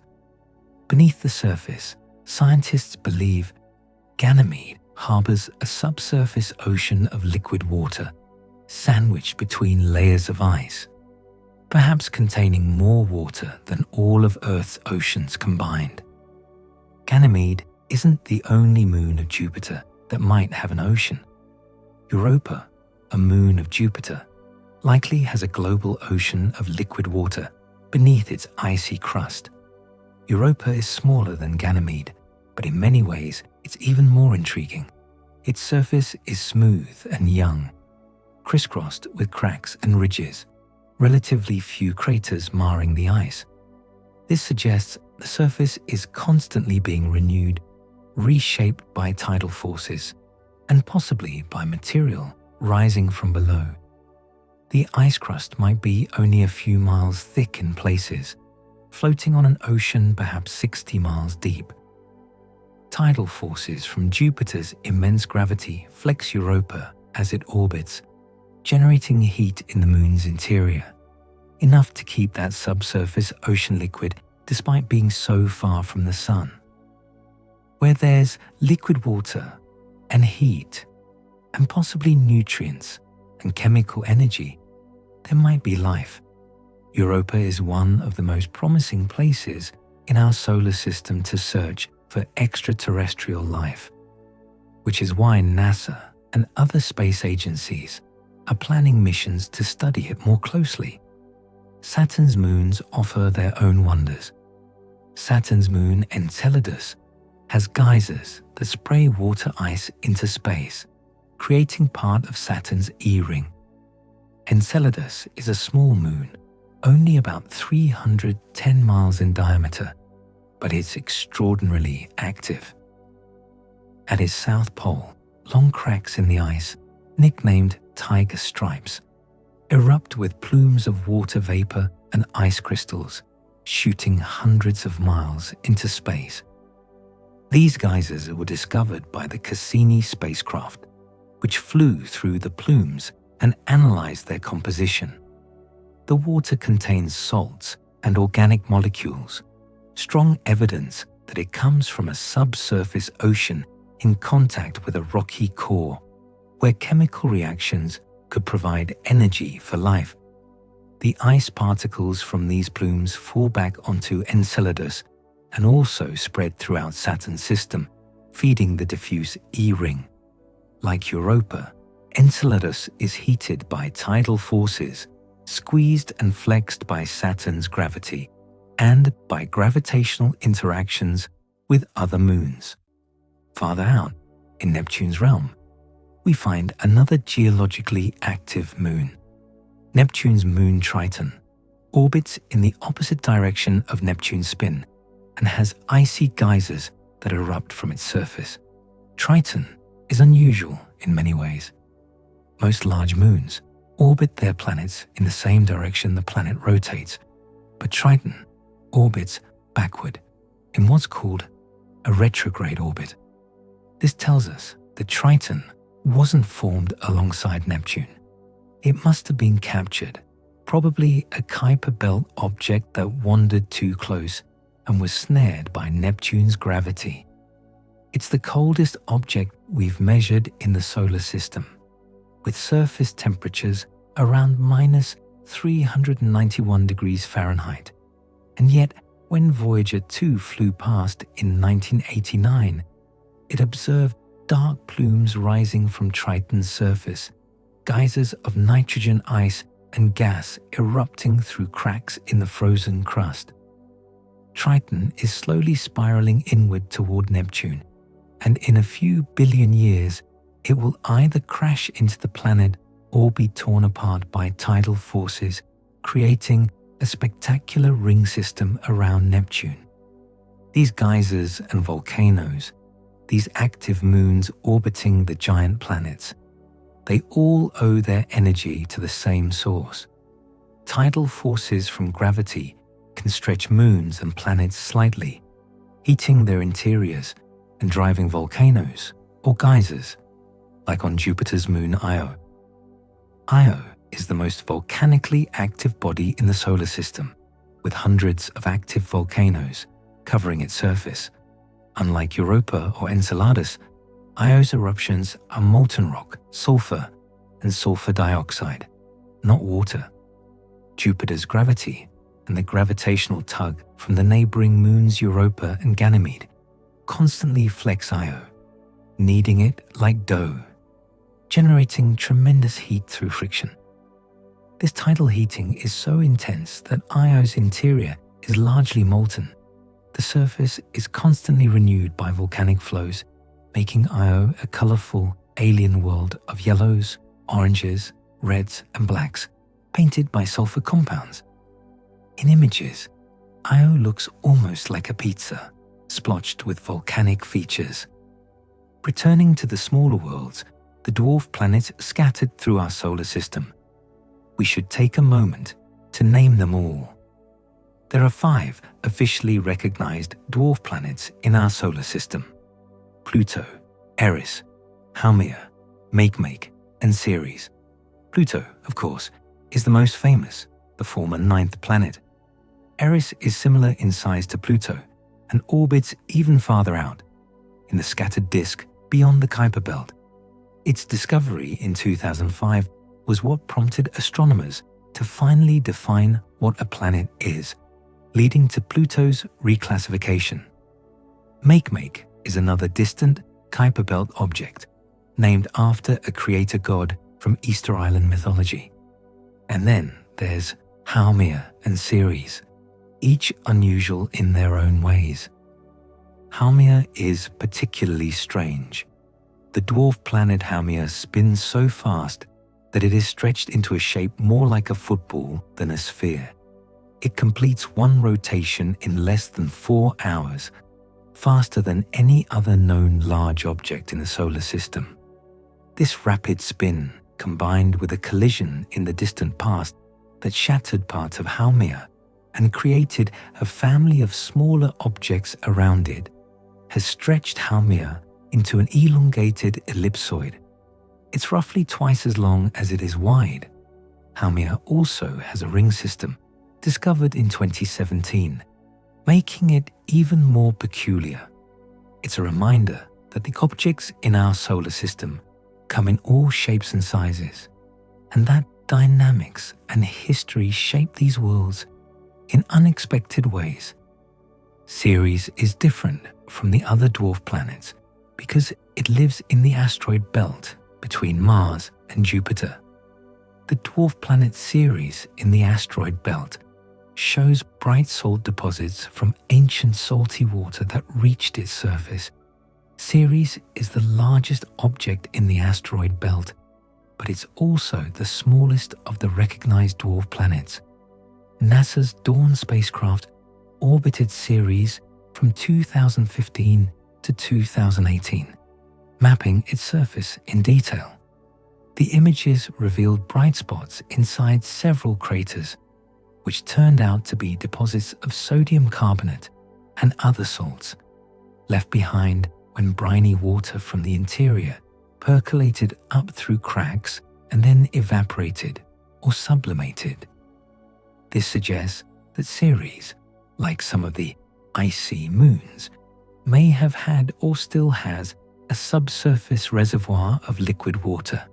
Beneath the surface, scientists believe Ganymede harbors a subsurface ocean of liquid water, sandwiched between layers of ice, perhaps containing more water than all of Earth's oceans combined. Ganymede isn't the only moon of Jupiter that might have an ocean. Europa, a moon of Jupiter, likely has a global ocean of liquid water beneath its icy crust. Europa is smaller than Ganymede, but in many ways it's even more intriguing. Its surface is smooth and young, crisscrossed with cracks and ridges, relatively few craters marring the ice. This suggests the surface is constantly being renewed, reshaped by tidal forces, and possibly by material rising from below. The ice crust might be only a few miles thick in places, floating on an ocean perhaps 60 miles deep. Tidal forces from Jupiter's immense gravity flex Europa as it orbits, generating heat in the Moon's interior, enough to keep that subsurface ocean liquid despite being so far from the Sun. Where there's liquid water and heat, and possibly nutrients and chemical energy, there might be life. Europa is one of the most promising places in our solar system to search for extraterrestrial life, which is why NASA and other space agencies are planning missions to study it more closely. Saturn's moons offer their own wonders. Saturn's moon Enceladus has geysers that spray water ice into space, creating part of Saturn's E-ring. Enceladus is a small moon, only about 310 miles in diameter, but it's extraordinarily active. At its south pole, long cracks in the ice, nicknamed tiger stripes, erupt with plumes of water vapor and ice crystals shooting hundreds of miles into space. These geysers were discovered by the Cassini spacecraft, which flew through the plumes and analyzed their composition. The water contains salts and organic molecules, strong evidence that it comes from a subsurface ocean in contact with a rocky core, where chemical reactions could provide energy for life. The ice particles from these plumes fall back onto Enceladus and also spread throughout Saturn's system, feeding the diffuse E-ring. Like Europa, Enceladus is heated by tidal forces, squeezed and flexed by Saturn's gravity, and by gravitational interactions with other moons. Farther out, in Neptune's realm, we find another geologically active moon. Neptune's moon Triton orbits in the opposite direction of Neptune's spin and has icy geysers that erupt from its surface. Triton is unusual in many ways. Most large moons orbit their planets in the same direction the planet rotates, but Triton orbits backward in what's called a retrograde orbit. This tells us that Triton wasn't formed alongside Neptune. It must have been captured, probably a Kuiper belt object that wandered too close and was snared by Neptune's gravity. It's the coldest object we've measured in the solar system, with surface temperatures around minus 391 degrees Fahrenheit. And yet, when Voyager 2 flew past in 1989, it observed dark plumes rising from Triton's surface, geysers of nitrogen ice and gas erupting through cracks in the frozen crust. Triton is slowly spiraling inward toward Neptune, and in a few billion years, it will either crash into the planet or be torn apart by tidal forces, creating a spectacular ring system around Neptune. These geysers and volcanoes, these active moons orbiting the giant planets, they all owe their energy to the same source. Tidal forces from gravity can stretch moons and planets slightly, heating their interiors and driving volcanoes or geysers, like on Jupiter's moon Io. Io is the most volcanically active body in the solar system, with hundreds of active volcanoes covering its surface. Unlike Europa or Enceladus, Io's eruptions are molten rock, sulfur, and sulfur dioxide, not water. Jupiter's gravity and the gravitational tug from the neighboring moons Europa and Ganymede constantly flex Io, kneading it like dough, generating tremendous heat through friction. This tidal heating is so intense that Io's interior is largely molten. The surface is constantly renewed by volcanic flows, making Io a colorful alien world of yellows, oranges, reds, and blacks, painted by sulfur compounds. In images, Io looks almost like a pizza, splotched with volcanic features. Returning to the smaller worlds, the dwarf planets scattered through our solar system, we should take a moment to name them all. There are 5 officially recognized dwarf planets in our solar system: Pluto, Eris, Haumea, Makemake, and Ceres. Pluto, of course, is the most famous, the former 9th planet. Eris is similar in size to Pluto and orbits even farther out, in the scattered disk beyond the Kuiper belt. Its discovery in 2005 was what prompted astronomers to finally define what a planet is, leading to Pluto's reclassification. Makemake is another distant Kuiper belt object, named after a creator god from Easter Island mythology. And then there's Haumea and Ceres, each unusual in their own ways. Haumea is particularly strange. The dwarf planet Haumea spins so fast that it is stretched into a shape more like a football than a sphere. It completes one rotation in less than 4 hours, faster than any other known large object in the solar system. This rapid spin, combined with a collision in the distant past that shattered parts of Haumea and created a family of smaller objects around it, has stretched Haumea into an elongated ellipsoid. It's roughly twice as long as it is wide. Haumea also has a ring system, discovered in 2017, making it even more peculiar. It's a reminder that the objects in our solar system come in all shapes and sizes, and that dynamics and history shape these worlds in unexpected ways. Ceres is different from the other dwarf planets because it lives in the asteroid belt between Mars and Jupiter. The dwarf planet Ceres in the asteroid belt shows bright salt deposits from ancient salty water that reached its surface. Ceres is the largest object in the asteroid belt, but it's also the smallest of the recognized dwarf planets. NASA's Dawn spacecraft orbited Ceres from 2015 to 2018, mapping its surface in detail. The images revealed bright spots inside several craters, which turned out to be deposits of sodium carbonate and other salts, left behind when briny water from the interior percolated up through cracks and then evaporated or sublimated. This suggests that Ceres, like some of the icy moons, may have had or still has a subsurface reservoir of liquid water.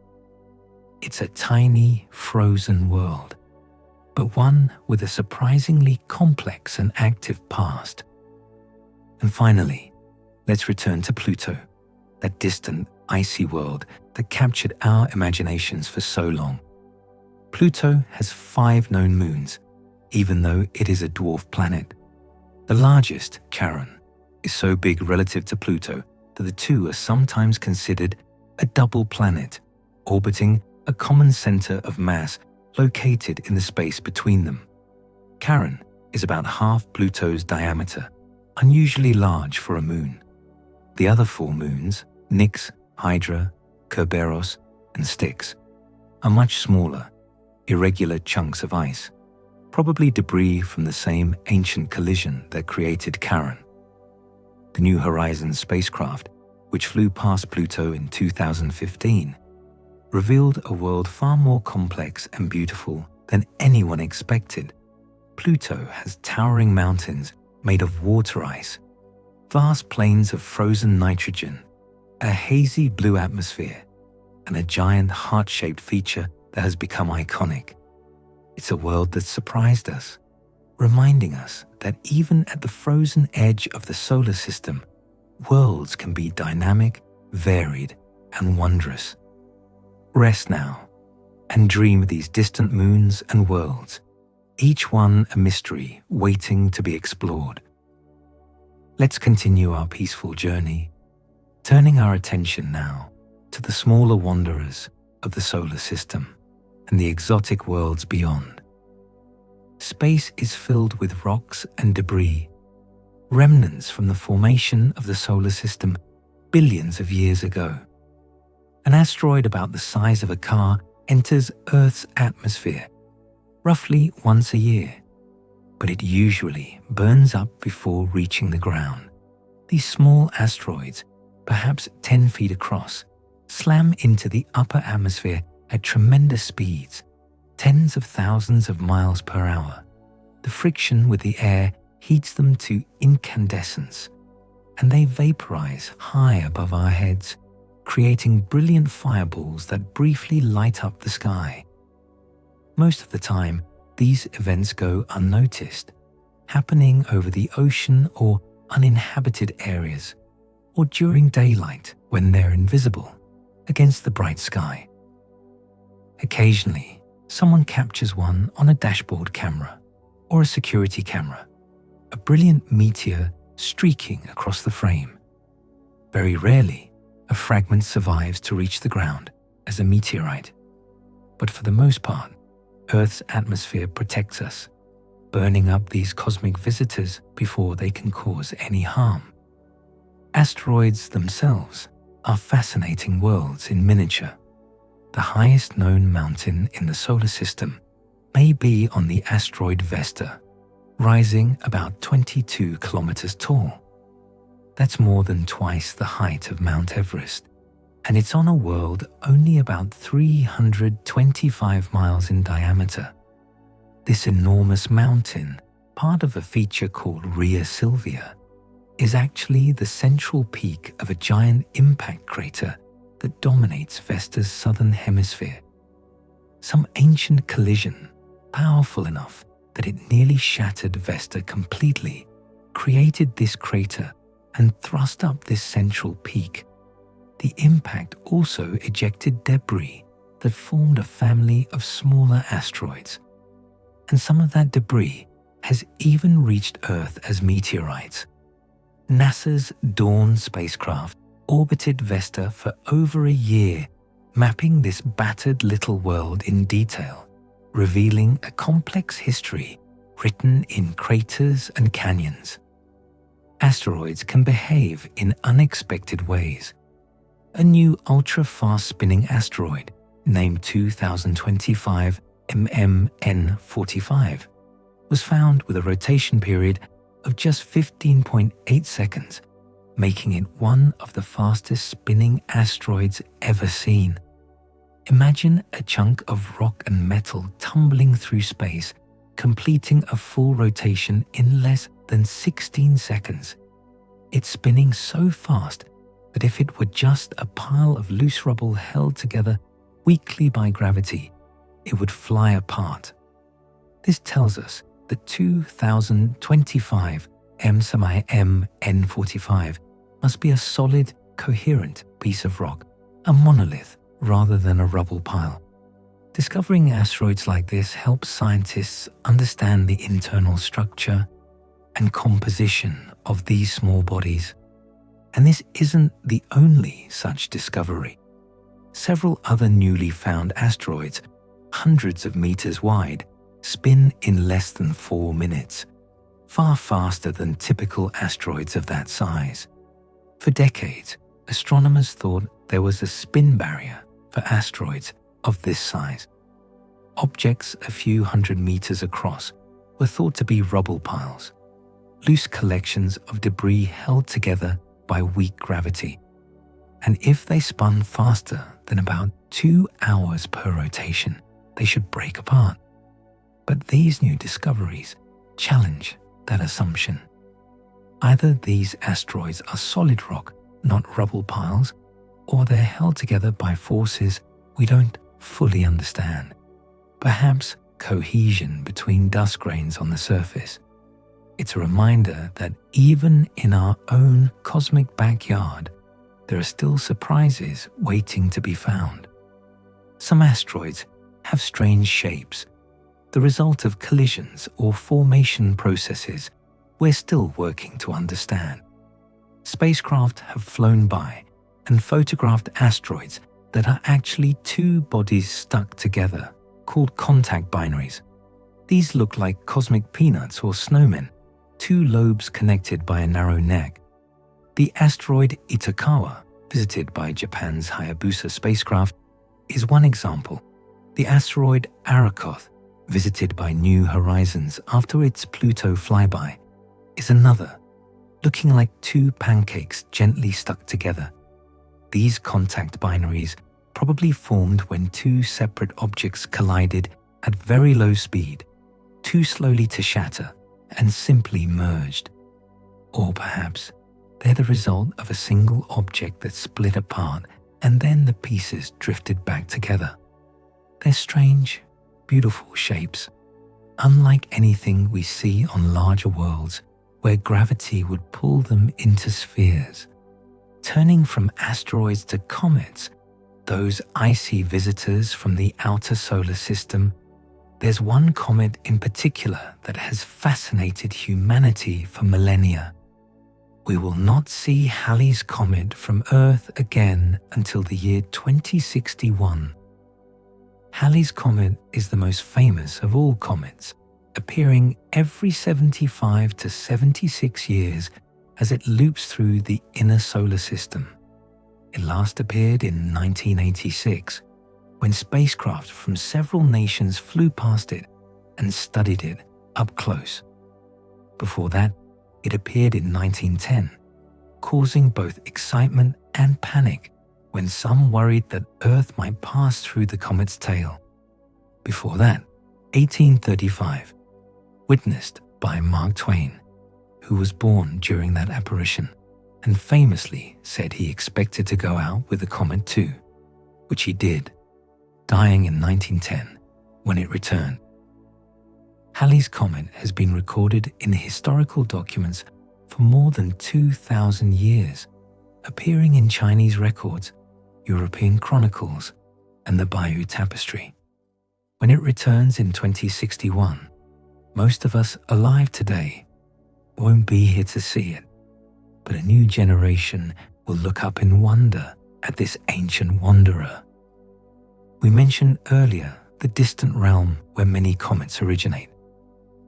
It's a tiny, frozen world, but one with a surprisingly complex and active past. And finally, let's return to Pluto, that distant, icy world that captured our imaginations for so long. Pluto has 5 known moons, even though it is a dwarf planet. The largest, Charon, is so big relative to Pluto that the two are sometimes considered a double planet, orbiting a common center of mass located in the space between them. Charon is about half Pluto's diameter, unusually large for a moon. The other 4 moons, Nix, Hydra, Kerberos, and Styx, are much smaller, irregular chunks of ice, probably debris from the same ancient collision that created Charon. The New Horizons spacecraft, which flew past Pluto in 2015, revealed a world far more complex and beautiful than anyone expected. Pluto has towering mountains made of water ice, vast plains of frozen nitrogen, a hazy blue atmosphere, and a giant heart-shaped feature that has become iconic. It's a world that surprised us, reminding us that even at the frozen edge of the solar system, worlds can be dynamic, varied, and wondrous. Rest now and dream of these distant moons and worlds, each one a mystery waiting to be explored. Let's continue our peaceful journey, turning our attention now to the smaller wanderers of the solar system and the exotic worlds beyond. Space is filled with rocks and debris, remnants from the formation of the solar system billions of years ago. An asteroid about the size of a car enters Earth's atmosphere roughly once a year, but it usually burns up before reaching the ground. These small asteroids perhaps 10 feet across, slam into the upper atmosphere at tremendous speeds, tens of thousands of miles per hour. The friction with the air heats them to incandescence, and they vaporize high above our heads, creating brilliant fireballs that briefly light up the sky. Most of the time, these events go unnoticed, happening over the ocean or uninhabited areas, or during daylight when they're invisible against the bright sky. Occasionally, someone captures one on a dashboard camera or a security camera, a brilliant meteor streaking across the frame. Very rarely, a fragment survives to reach the ground as a meteorite, but for the most part, Earth's atmosphere protects us, burning up these cosmic visitors before they can cause any harm. Asteroids themselves are fascinating worlds in miniature. The highest known mountain in the solar system may be on the asteroid Vesta, rising about 22 kilometers tall. That's more than twice the height of Mount Everest, and it's on a world only about 325 miles in diameter. This enormous mountain, part of a feature called Rhea Silvia, is actually the central peak of a giant impact crater that dominates Vesta's southern hemisphere. Some ancient collision, powerful enough that it nearly shattered Vesta completely, created this crater and thrust up this central peak. The impact also ejected debris that formed a family of smaller asteroids, and some of that debris has even reached Earth as meteorites. NASA's Dawn spacecraft orbited Vesta for over a year, mapping this battered little world in detail, revealing a complex history written in craters and canyons. Asteroids can behave in unexpected ways. A new ultra-fast spinning asteroid named 2025 MMN45 was found with a rotation period of just 15.8 seconds, making it one of the fastest spinning asteroids ever seen. Imagine a chunk of rock and metal tumbling through space, completing a full rotation in less than 16 seconds. It's spinning so fast that if it were just a pile of loose rubble held together weakly by gravity, it would fly apart. This tells us that 2025 MMN45 must be a solid, coherent piece of rock, a monolith rather than a rubble pile. Discovering asteroids like this helps scientists understand the internal structure and composition of these small bodies. And this isn't the only such discovery. Several other newly found asteroids, hundreds of meters wide, spin in less than 4 minutes, far faster than typical asteroids of that size. For decades, astronomers thought there was a spin barrier for asteroids of this size. Objects a few hundred meters across were thought to be rubble piles, loose collections of debris held together by weak gravity. And if they spun faster than about 2 hours per rotation, they should break apart. But these new discoveries challenge that assumption. Either these asteroids are solid rock, not rubble piles, or they're held together by forces we don't fully understand. Perhaps cohesion between dust grains on the surface. It's a reminder that even in our own cosmic backyard, there are still surprises waiting to be found. Some asteroids have strange shapes, the result of collisions or formation processes we're still working to understand. Spacecraft have flown by and photographed asteroids that are actually two bodies stuck together, called contact binaries. These look like cosmic peanuts or snowmen, two lobes connected by a narrow neck. The asteroid Itokawa, visited by Japan's Hayabusa spacecraft, is one example. The asteroid Arakoth, visited by New Horizons after its Pluto flyby, is another. looking like two pancakes gently stuck together. These contact binaries probably formed when two separate objects collided at very low speed, too slowly to shatter, and simply merged. Or perhaps they're the result of a single object that split apart and then the pieces drifted back together. They're strange, beautiful shapes, unlike anything we see on larger worlds where gravity would pull them into spheres. Turning from asteroids to comets, those icy visitors from the outer solar system, there's one comet in particular that has fascinated humanity for millennia. We will not see Halley's Comet from Earth again until the year 2061. Halley's Comet is the most famous of all comets, appearing every 75 to 76 years as it loops through the inner solar system. It last appeared in 1986, when spacecraft from several nations flew past it and studied it up close. Before that, it appeared in 1910, causing both excitement and panic when some worried that Earth might pass through the comet's tail. Before that, 1835, witnessed by Mark Twain, who was born during that apparition and famously said he expected to go out with the comet too, which he did, dying in 1910 when it returned. Halley's Comet has been recorded in historical documents for more than 2,000 years, appearing in Chinese records, European chronicles, and the Bayeux Tapestry. When it returns in 2061, most of us alive today won't be here to see it, but a new generation will look up in wonder at this ancient wanderer. We mentioned earlier the distant realm where many comets originate.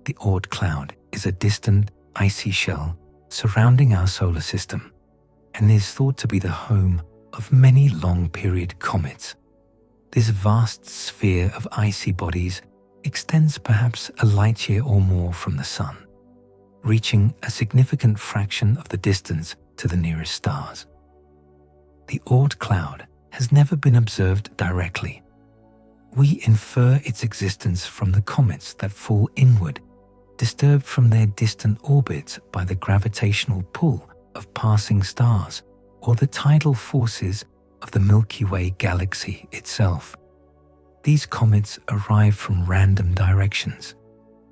The Oort cloud is a distant, icy shell surrounding our solar system and is thought to be the home of many long-period comets. This vast sphere of icy bodies extends perhaps a light year or more from the Sun, reaching a significant fraction of the distance to the nearest stars. The Oort cloud has never been observed directly. We infer its existence from the comets that fall inward, disturbed from their distant orbits by the gravitational pull of passing stars or the tidal forces of the Milky Way galaxy itself. These comets arrive from random directions,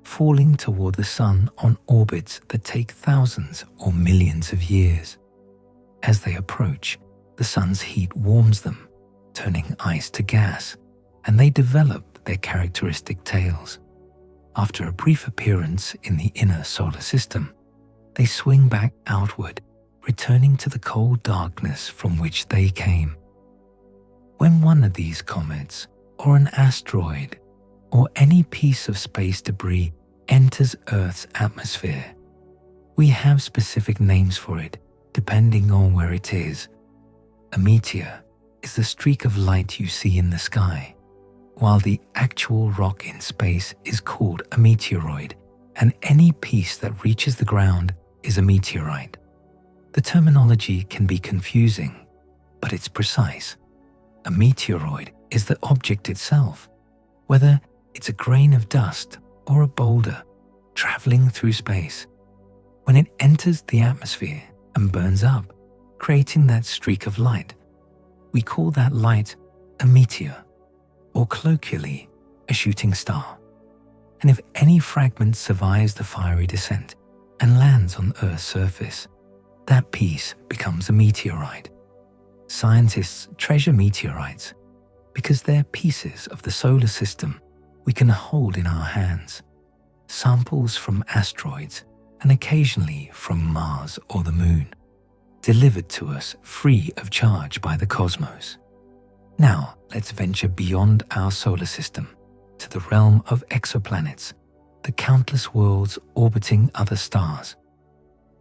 falling toward the Sun on orbits that take thousands or millions of years. As they approach, the Sun's heat warms them, turning ice to gas, and they develop their characteristic tails. After a brief appearance in the inner solar system, they swing back outward, returning to the cold darkness from which they came. When one of these comets, or an asteroid, or any piece of space debris enters Earth's atmosphere, we have specific names for it depending on where it is. A meteor is the streak of light you see in the sky, while the actual rock in space is called a meteoroid, and any piece that reaches the ground is a meteorite. The terminology can be confusing, but it's precise. A meteoroid is the object itself, whether it's a grain of dust or a boulder traveling through space. When it enters the atmosphere and burns up, creating that streak of light, we call that light a meteor, or colloquially, a shooting star. And if any fragment survives the fiery descent and lands on Earth's surface, that piece becomes a meteorite. Scientists treasure meteorites because they're pieces of the solar system we can hold in our hands, samples from asteroids and occasionally from Mars or the Moon, delivered to us free of charge by the cosmos. Now, let's venture beyond our solar system to the realm of exoplanets, the countless worlds orbiting other stars.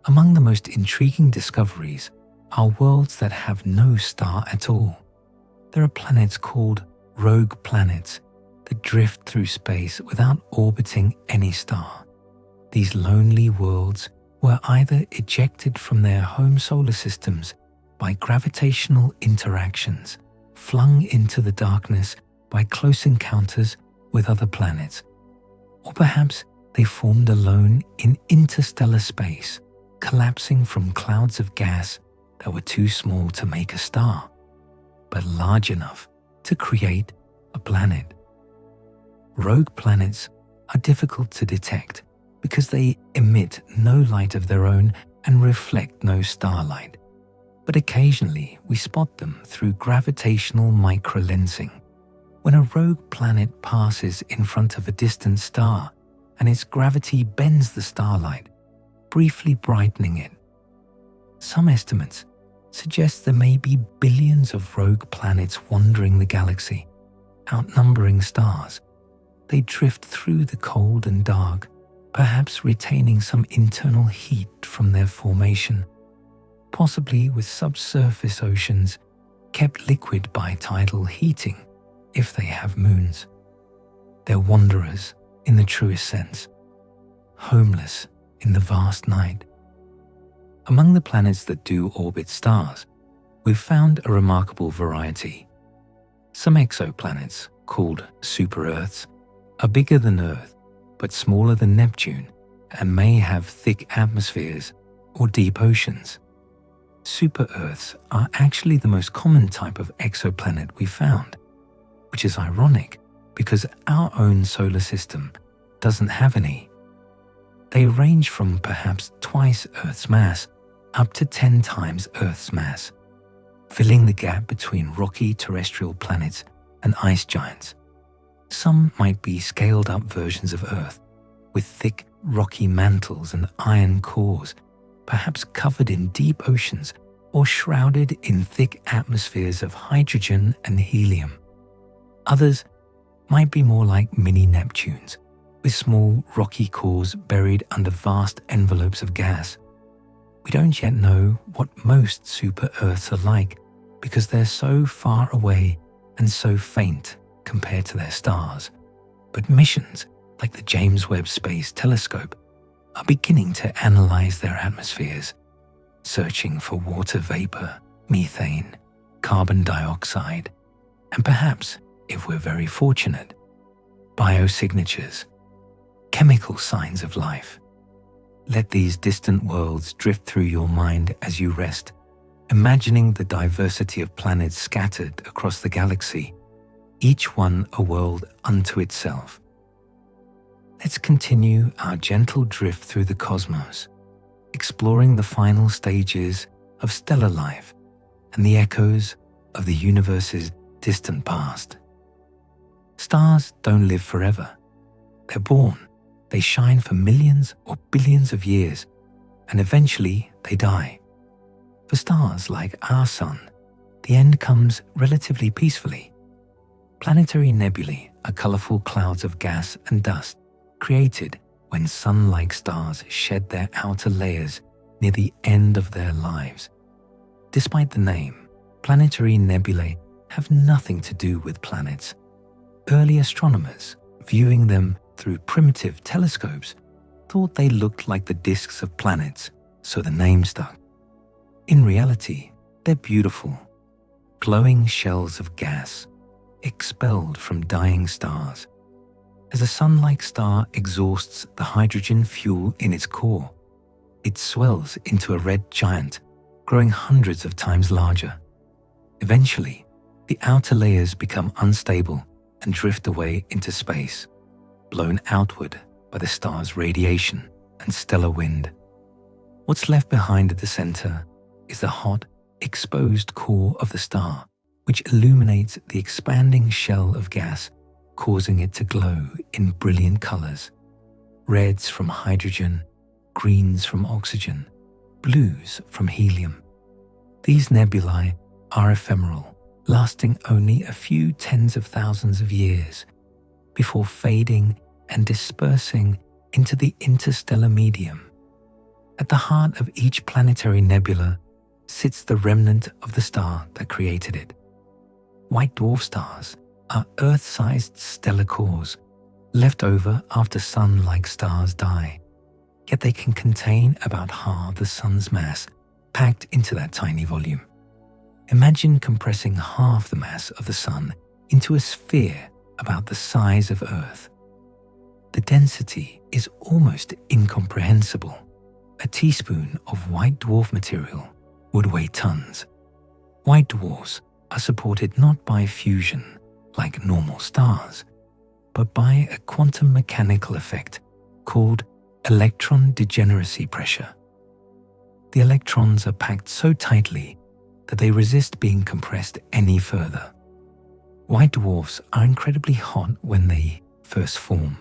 Among the most intriguing discoveries are worlds that have no star at all. There are planets called rogue planets that drift through space without orbiting any star. These lonely worlds were either ejected from their home solar systems by gravitational interactions, flung into the darkness by close encounters with other planets, or perhaps they formed alone in interstellar space, collapsing from clouds of gas that were too small to make a star, but large enough to create a planet. Rogue planets are difficult to detect because they emit no light of their own and reflect no starlight, but occasionally we spot them through gravitational microlensing. When a rogue planet passes in front of a distant star and its gravity bends the starlight, briefly brightening it. Some estimates suggest there may be billions of rogue planets wandering the galaxy, outnumbering stars. They drift through the cold and dark, perhaps retaining some internal heat from their formation, possibly with subsurface oceans kept liquid by tidal heating if they have moons. They're wanderers in the truest sense, homeless in the vast night. Among the planets that do orbit stars, we've found a remarkable variety. Some exoplanets, called super-Earths, are bigger than Earth, but smaller than Neptune, and may have thick atmospheres or deep oceans. Super-Earths are actually the most common type of exoplanet we found, which is ironic because our own solar system doesn't have any. They range from perhaps twice Earth's mass up to 10 times Earth's mass, filling the gap between rocky terrestrial planets and ice giants. Some might be scaled-up versions of Earth, with thick rocky mantles and iron cores, perhaps covered in deep oceans or shrouded in thick atmospheres of hydrogen and helium. Others might be more like mini-Neptunes, with small rocky cores buried under vast envelopes of gas. We don't yet know what most super-Earths are like because they're so far away and so faint compared to their stars. But missions like the James Webb Space Telescope are beginning to analyze their atmospheres, searching for water vapor, methane, carbon dioxide, and perhaps, if we're very fortunate, biosignatures, chemical signs of life. Let these distant worlds drift through your mind as you rest, imagining the diversity of planets scattered across the galaxy, each one a world unto itself. Let's continue our gentle drift through the cosmos, exploring the final stages of stellar life and the echoes of the universe's distant past. Stars don't live forever. They're born, they shine for millions or billions of years, and eventually they die. For stars like our Sun, the end comes relatively peacefully. Planetary nebulae are colorful clouds of gas and dust created when sun-like stars shed their outer layers near the end of their lives. Despite the name, planetary nebulae have nothing to do with planets. Early astronomers, viewing them through primitive telescopes, thought they looked like the disks of planets, so the name stuck. In reality, they're beautiful, glowing shells of gas expelled from dying stars. As a sun-like star exhausts the hydrogen fuel in its core, it swells into a red giant, growing hundreds of times larger. Eventually, the outer layers become unstable and drift away into space, blown outward by the star's radiation and stellar wind. What's left behind at the center is the hot, exposed core of the star, which illuminates the expanding shell of gas, causing it to glow in brilliant colors. Reds from hydrogen, greens from oxygen, blues from helium. These nebulae are ephemeral, lasting only a few tens of thousands of years, before fading and dispersing into the interstellar medium. At the heart of each planetary nebula sits the remnant of the star that created it. White dwarf stars are Earth-sized stellar cores left over after sun-like stars die. yet they can contain about half the Sun's mass packed into that tiny volume. Imagine compressing half the mass of the Sun into a sphere about the size of Earth. The density is almost incomprehensible. A teaspoon of white dwarf material would weigh tons. White dwarfs are supported not by fusion, like normal stars, but by a quantum mechanical effect called electron degeneracy pressure. The electrons are packed so tightly that they resist being compressed any further. White dwarfs are incredibly hot when they first form,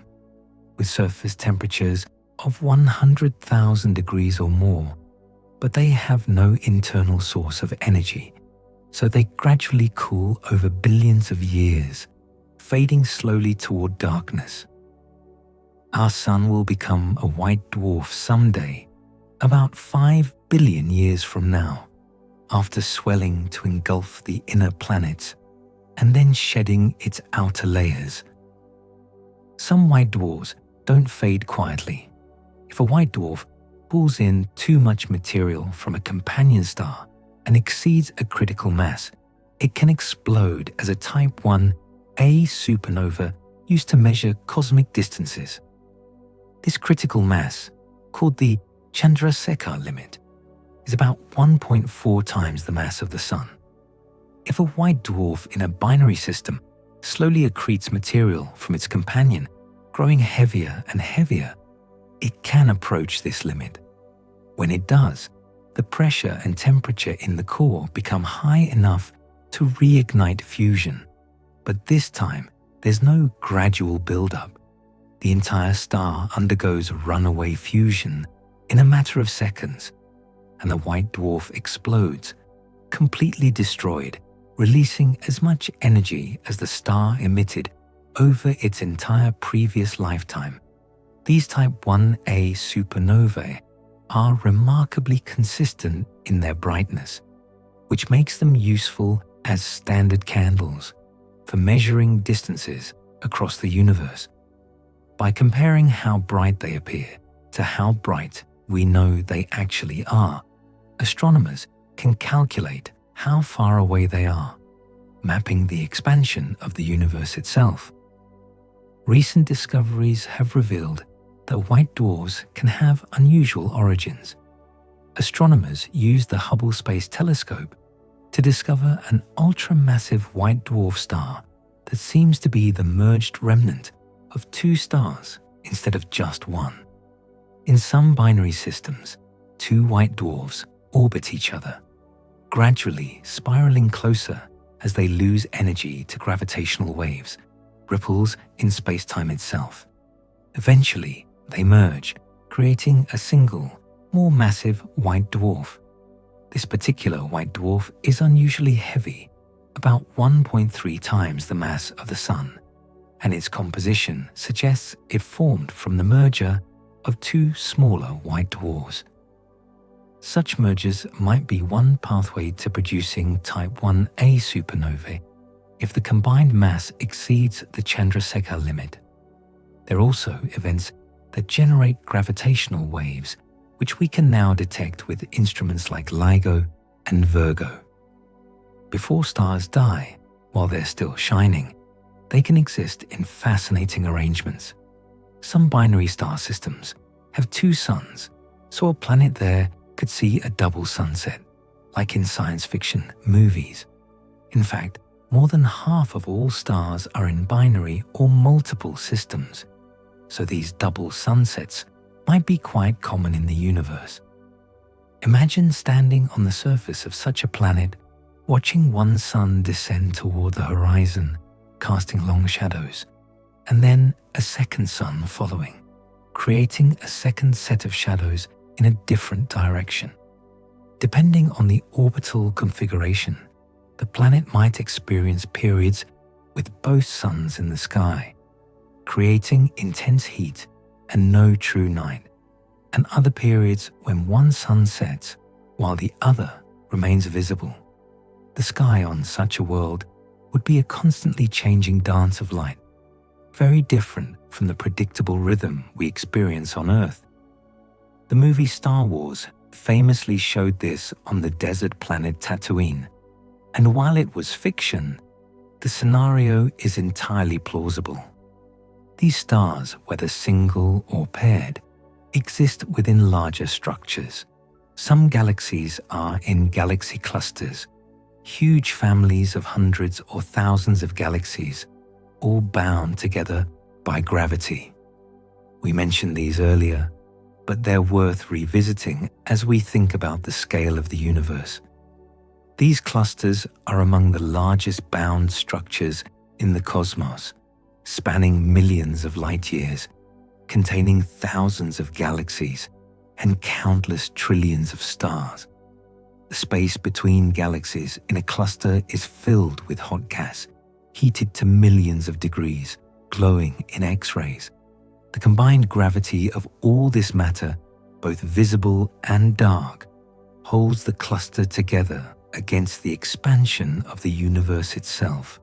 with surface temperatures of 100,000 degrees or more, but they have no internal source of energy, so they gradually cool over billions of years, fading slowly toward darkness. Our Sun will become a white dwarf someday, about 5 billion years from now, after swelling to engulf the inner planets and then shedding its outer layers. Some white dwarfs don't fade quietly. If a white dwarf pulls in too much material from a companion star and exceeds a critical mass, it can explode as a Type 1a supernova used to measure cosmic distances. This critical mass, called the Chandrasekhar limit, is about 1.4 times the mass of the Sun. If a white dwarf in a binary system slowly accretes material from its companion, growing heavier and heavier, it can approach this limit. When it does, the pressure and temperature in the core become high enough to reignite fusion. But this time, there's no gradual buildup. The entire star undergoes runaway fusion in a matter of seconds, and the white dwarf explodes, completely destroyed, releasing as much energy as the star emitted over its entire previous lifetime. These Type 1a supernovae are remarkably consistent in their brightness, which makes them useful as standard candles for measuring distances across the universe. By comparing how bright they appear to how bright we know they actually are, astronomers can calculate how far away they are, mapping the expansion of the universe itself. Recent discoveries have revealed that white dwarfs can have unusual origins. Astronomers used the Hubble Space Telescope to discover an ultramassive white dwarf star that seems to be the merged remnant of two stars instead of just one. In some binary systems, two white dwarfs orbit each other, gradually spiraling closer as they lose energy to gravitational waves, ripples in space-time itself. Eventually, they merge, creating a single, more massive white dwarf. This particular white dwarf is unusually heavy, about 1.3 times the mass of the Sun, and its composition suggests it formed from the merger of two smaller white dwarfs. Such mergers might be one pathway to producing Type 1a supernovae if the combined mass exceeds the Chandrasekhar limit. There are also events that generate gravitational waves, which we can now detect with instruments like LIGO and Virgo. Before stars die, while they're still shining, they can exist in fascinating arrangements. Some binary star systems have two suns, so a planet there could see a double sunset, like in science fiction movies. In fact, more than half of all stars are in binary or multiple systems, so these double sunsets might be quite common in the universe. Imagine standing on the surface of such a planet, watching one sun descend toward the horizon, casting long shadows, and then a second sun following, creating a second set of shadows in a different direction. Depending on the orbital configuration, the planet might experience periods with both suns in the sky, creating intense heat and no true night, and other periods when one sun sets while the other remains visible. The sky on such a world would be a constantly changing dance of light, very different from the predictable rhythm we experience on Earth. The movie Star Wars famously showed this on the desert planet Tatooine, and while it was fiction, the scenario is entirely plausible. These stars, whether single or paired, exist within larger structures. Some galaxies are in galaxy clusters, huge families of hundreds or thousands of galaxies, all bound together by gravity. We mentioned these earlier, but they're worth revisiting as we think about the scale of the universe. These clusters are among the largest bound structures in the cosmos, spanning millions of light years, containing thousands of galaxies and countless trillions of stars. The space between galaxies in a cluster is filled with hot gas, heated to millions of degrees, glowing in X-rays. The combined gravity of all this matter, both visible and dark, holds the cluster together against the expansion of the universe itself.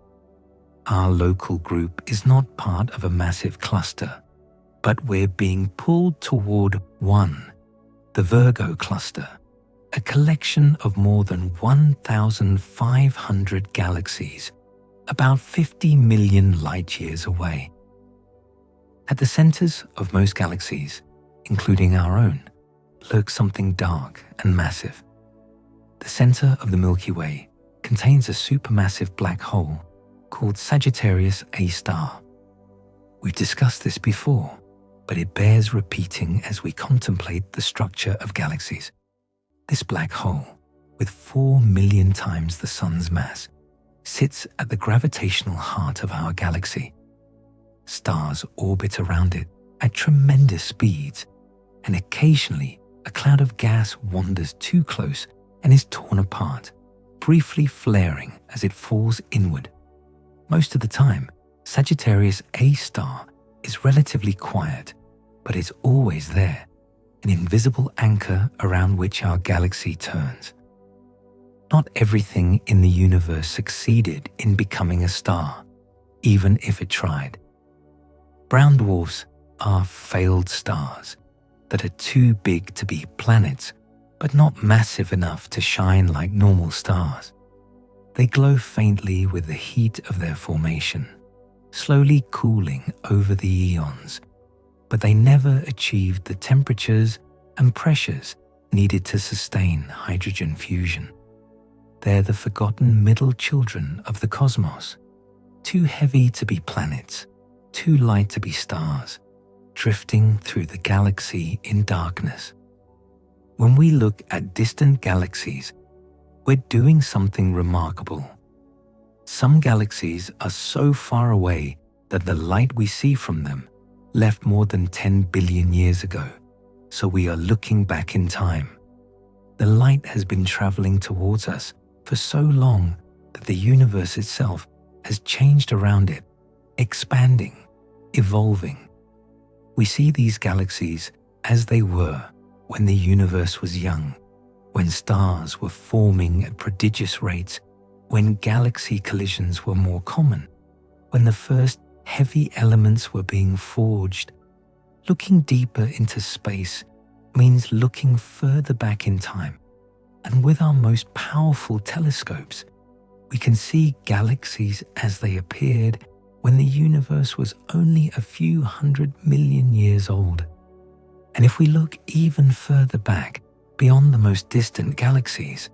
Our local group is not part of a massive cluster, but we're being pulled toward one, the Virgo cluster, a collection of more than 1,500 galaxies, about 50 million light-years away. At the centers of most galaxies, including our own, lurks something dark and massive. The center of the Milky Way contains a supermassive black hole called Sagittarius A star. We've discussed this before, but it bears repeating as we contemplate the structure of galaxies. This black hole, with 4 million times the Sun's mass, sits at the gravitational heart of our galaxy. Stars orbit around it at tremendous speeds, and occasionally a cloud of gas wanders too close and is torn apart, briefly flaring as it falls inward. Most of the time, Sagittarius A star is relatively quiet, but it's always there, an invisible anchor around which our galaxy turns. Not everything in the universe succeeded in becoming a star, even if it tried. Brown dwarfs are failed stars that are too big to be planets, but not massive enough to shine like normal stars. They glow faintly with the heat of their formation, slowly cooling over the eons, but they never achieved the temperatures and pressures needed to sustain hydrogen fusion. They're the forgotten middle children of the cosmos, too heavy to be planets, too light to be stars, drifting through the galaxy in darkness. When we look at distant galaxies, we're doing something remarkable. Some galaxies are so far away that the light we see from them left more than 10 billion years ago, so we are looking back in time. The light has been traveling towards us for so long that the universe itself has changed around it, expanding, evolving. We see these galaxies as they were when the universe was young, when stars were forming at prodigious rates, when galaxy collisions were more common, when the first heavy elements were being forged. Looking deeper into space means looking further back in time, and with our most powerful telescopes, we can see galaxies as they appeared when the universe was only a few 100 million years old. And if we look even further back, beyond the most distant galaxies,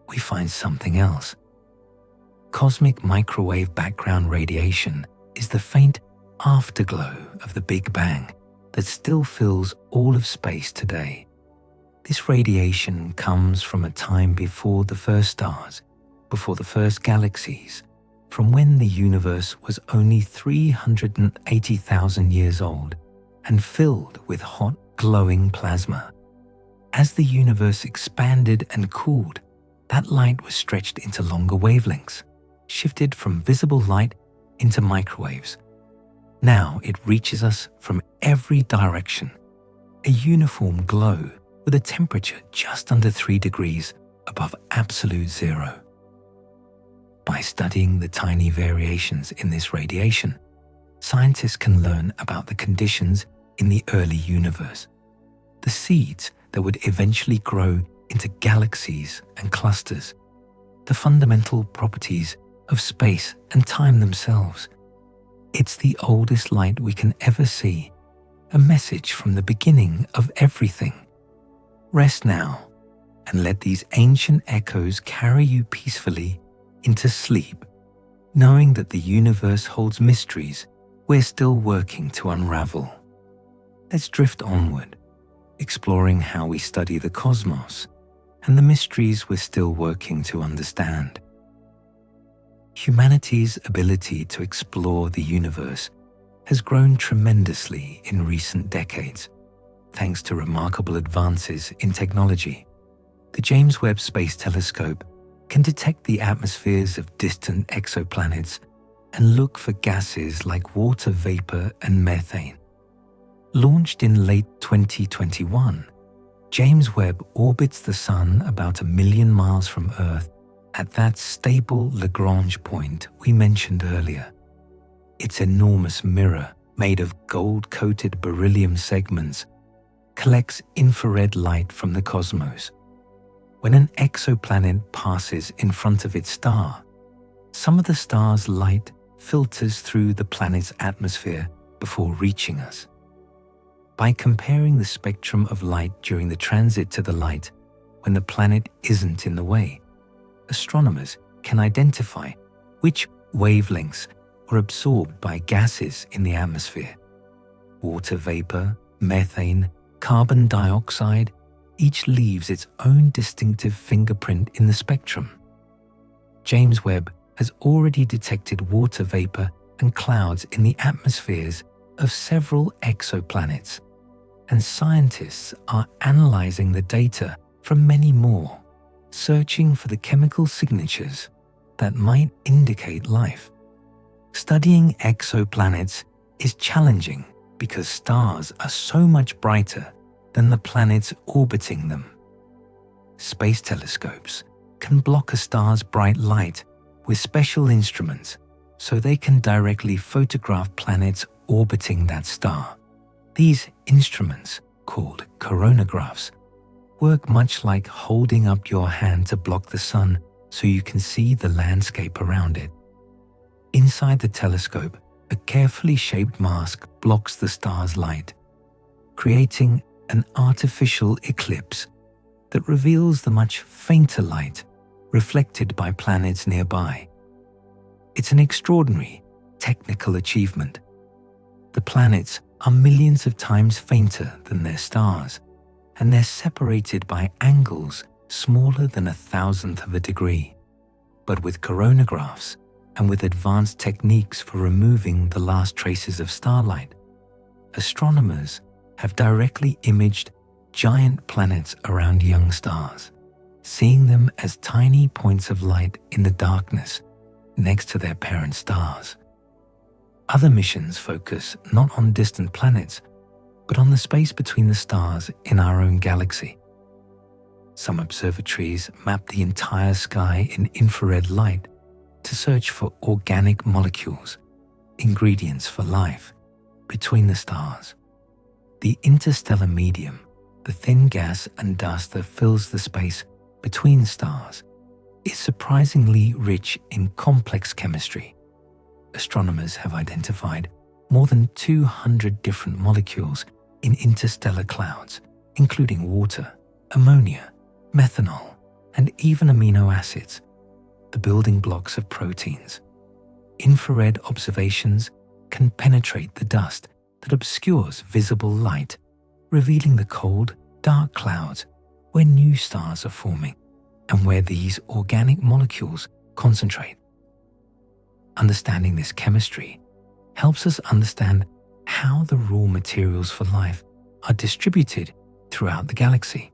we find something else. Cosmic microwave background radiation is the faint afterglow of the Big Bang that still fills all of space today. This radiation comes from a time before the first stars, before the first galaxies, from when the universe was only 380,000 years old and filled with hot, glowing plasma. As the universe expanded and cooled, that light was stretched into longer wavelengths, shifted from visible light into microwaves. Now it reaches us from every direction, a uniform glow with a temperature just under 3 degrees above absolute zero. By studying the tiny variations in this radiation, scientists can learn about the conditions in the early universe. the seeds that would eventually grow into galaxies and clusters, the fundamental properties of space and time themselves. It's the oldest light we can ever see, a message from the beginning of everything. Rest now and let these ancient echoes carry you peacefully into sleep, knowing that the universe holds mysteries we're still working to unravel. Let's drift onward, exploring how we study the cosmos and the mysteries we're still working to understand. Humanity's ability to explore the universe has grown tremendously in recent decades, thanks to remarkable advances in technology. The James Webb Space Telescope can detect the atmospheres of distant exoplanets and look for gases like water vapor and methane. Launched in late 2021, James Webb orbits the Sun about 1 million miles from Earth at that stable Lagrange point we mentioned earlier. Its enormous mirror, made of gold-coated beryllium segments, collects infrared light from the cosmos. When an exoplanet passes in front of its star, some of the star's light filters through the planet's atmosphere before reaching us. By comparing the spectrum of light during the transit to the light when the planet isn't in the way, astronomers can identify which wavelengths are absorbed by gases in the atmosphere. Water vapor, methane, carbon dioxide, each leaves its own distinctive fingerprint in the spectrum. James Webb has already detected water vapor and clouds in the atmospheres of several exoplanets, and scientists are analyzing the data from many more, searching for the chemical signatures that might indicate life. Studying exoplanets is challenging because stars are so much brighter than the planets orbiting them. Space telescopes can block a star's bright light with special instruments so they can directly photograph planets orbiting that star. These instruments, called coronagraphs, work much like holding up your hand to block the sun so you can see the landscape around it. Inside the telescope, a carefully shaped mask blocks the star's light, creating an artificial eclipse that reveals the much fainter light reflected by planets nearby. It's an extraordinary technical achievement. The planets are millions of times fainter than their stars, and they're separated by angles smaller than 1,000th of a degree. But with coronagraphs and with advanced techniques for removing the last traces of starlight, astronomers have directly imaged giant planets around young stars, seeing them as tiny points of light in the darkness next to their parent stars. Other missions focus not on distant planets, but on the space between the stars in our own galaxy. Some observatories map the entire sky in infrared light to search for organic molecules, ingredients for life, between the stars. The interstellar medium, the thin gas and dust that fills the space between stars, is surprisingly rich in complex chemistry. Astronomers have identified more than 200 different molecules in interstellar clouds, including water, ammonia, methanol, and even amino acids, the building blocks of proteins. Infrared observations can penetrate the dust that obscures visible light, revealing the cold, dark clouds where new stars are forming and where these organic molecules concentrate. Understanding this chemistry helps us understand how the raw materials for life are distributed throughout the galaxy,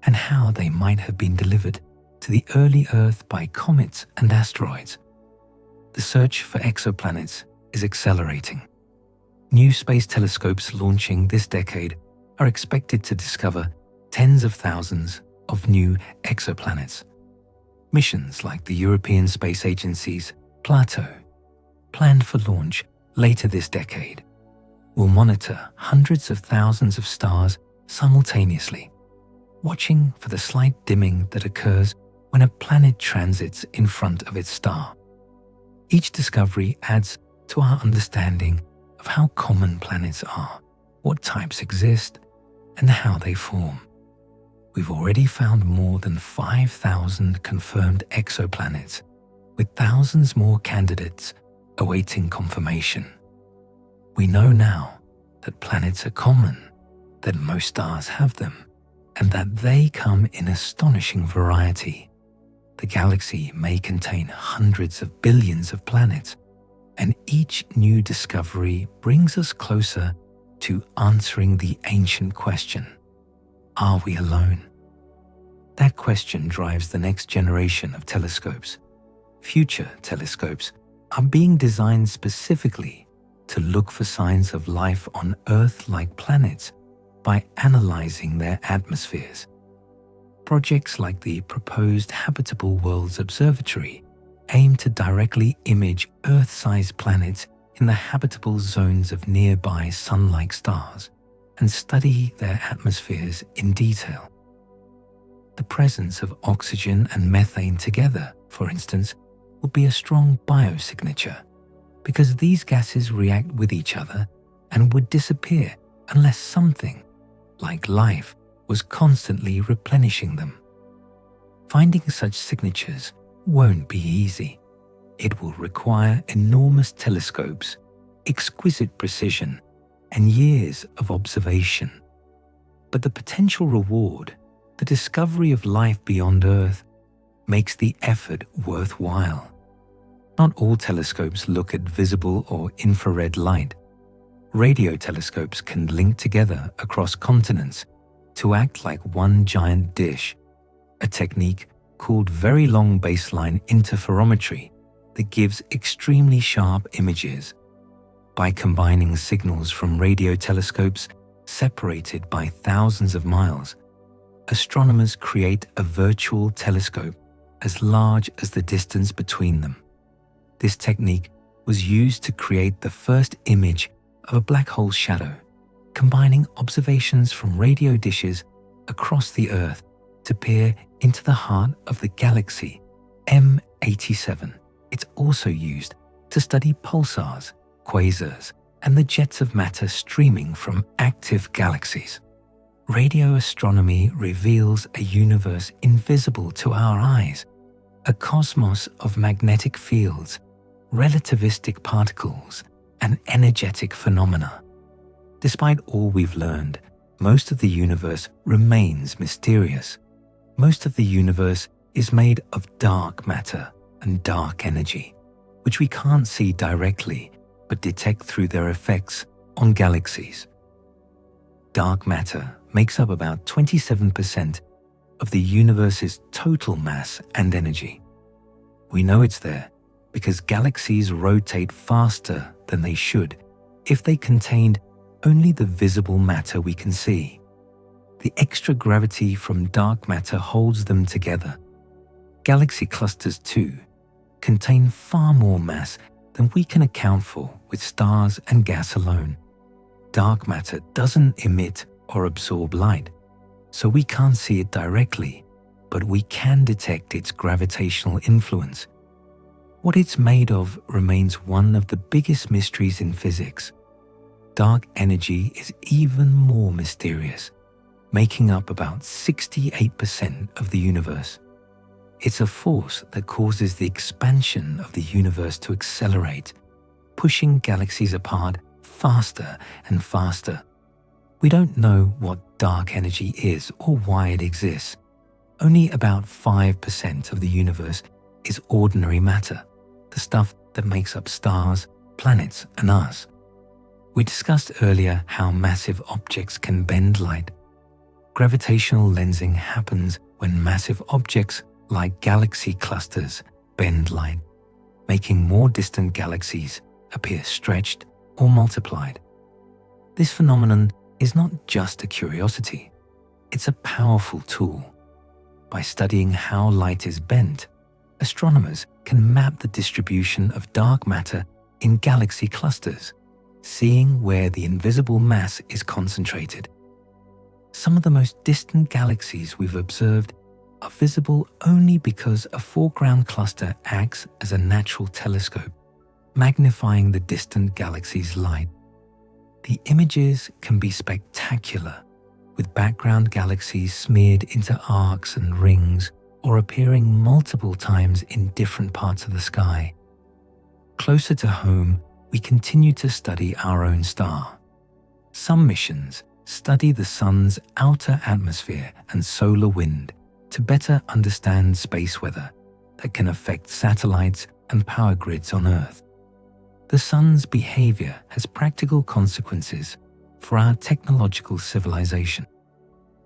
and how they might have been delivered to the early Earth by comets and asteroids. The search for exoplanets is accelerating. New space telescopes launching this decade are expected to discover tens of thousands of new exoplanets. Missions like the European Space Agency's Plato, planned for launch later this decade, will monitor hundreds of thousands of stars simultaneously, watching for the slight dimming that occurs when a planet transits in front of its star. Each discovery adds to our understanding of how common planets are, what types exist, and how they form. We've already found more than 5,000 confirmed exoplanets, with thousands more candidates awaiting confirmation. We know now that planets are common, that most stars have them, and that they come in astonishing variety. The galaxy may contain hundreds of billions of planets, and each new discovery brings us closer to answering the ancient question, are we alone? That question drives the next generation of telescopes. Future telescopes are being designed specifically to look for signs of life on Earth-like planets by analyzing their atmospheres. Projects like the proposed Habitable Worlds Observatory aim to directly image Earth-sized planets in the habitable zones of nearby Sun-like stars and study their atmospheres in detail. The presence of oxygen and methane together, for instance, will be a strong biosignature because these gases react with each other and would disappear unless something, like life, was constantly replenishing them. Finding such signatures won't be easy. It will require enormous telescopes, exquisite precision, and years of observation. But the potential reward, the discovery of life beyond Earth, makes the effort worthwhile. Not all telescopes look at visible or infrared light. Radio telescopes can link together across continents to act like one giant dish, a technique called very long baseline interferometry that gives extremely sharp images. By combining signals from radio telescopes separated by thousands of miles, astronomers create a virtual telescope as large as the distance between them. This technique was used to create the first image of a black hole shadow, combining observations from radio dishes across the Earth to peer into the heart of the galaxy M87. It's also used to study pulsars, quasars, and the jets of matter streaming from active galaxies. Radio astronomy reveals a universe invisible to our eyes, a cosmos of magnetic fields, relativistic particles, and energetic phenomena. Despite all we've learned, most of the universe remains mysterious. Most of the universe is made of dark matter and dark energy, which we can't see directly but detect through their effects on galaxies. Dark matter makes up about 27% of the universe's total mass and energy. We know it's there because galaxies rotate faster than they should if they contained only the visible matter we can see. The extra gravity from dark matter holds them together. Galaxy clusters, too, contain far more mass than we can account for with stars and gas alone. Dark matter doesn't emit or absorb light, so we can't see it directly, but we can detect its gravitational influence. What it's made of remains one of the biggest mysteries in physics. Dark energy is even more mysterious, making up about 68% of the universe. It's a force that causes the expansion of the universe to accelerate, pushing galaxies apart faster and faster. We don't know what dark energy is or why it exists. Only about 5% of the universe is ordinary matter, the stuff that makes up stars, planets, and us. We discussed earlier how massive objects can bend light. Gravitational lensing happens when massive objects like galaxy clusters bend light, making more distant galaxies appear stretched or multiplied. This phenomenon is not just a curiosity, it's a powerful tool. By studying how light is bent, astronomers can map the distribution of dark matter in galaxy clusters, seeing where the invisible mass is concentrated. Some of the most distant galaxies we've observed are visible only because a foreground cluster acts as a natural telescope, magnifying the distant galaxy's light. The images can be spectacular, with background galaxies smeared into arcs and rings or appearing multiple times in different parts of the sky. Closer to home, we continue to study our own star. Some missions study the Sun's outer atmosphere and solar wind to better understand space weather that can affect satellites and power grids on Earth. The Sun's behavior has practical consequences for our technological civilization.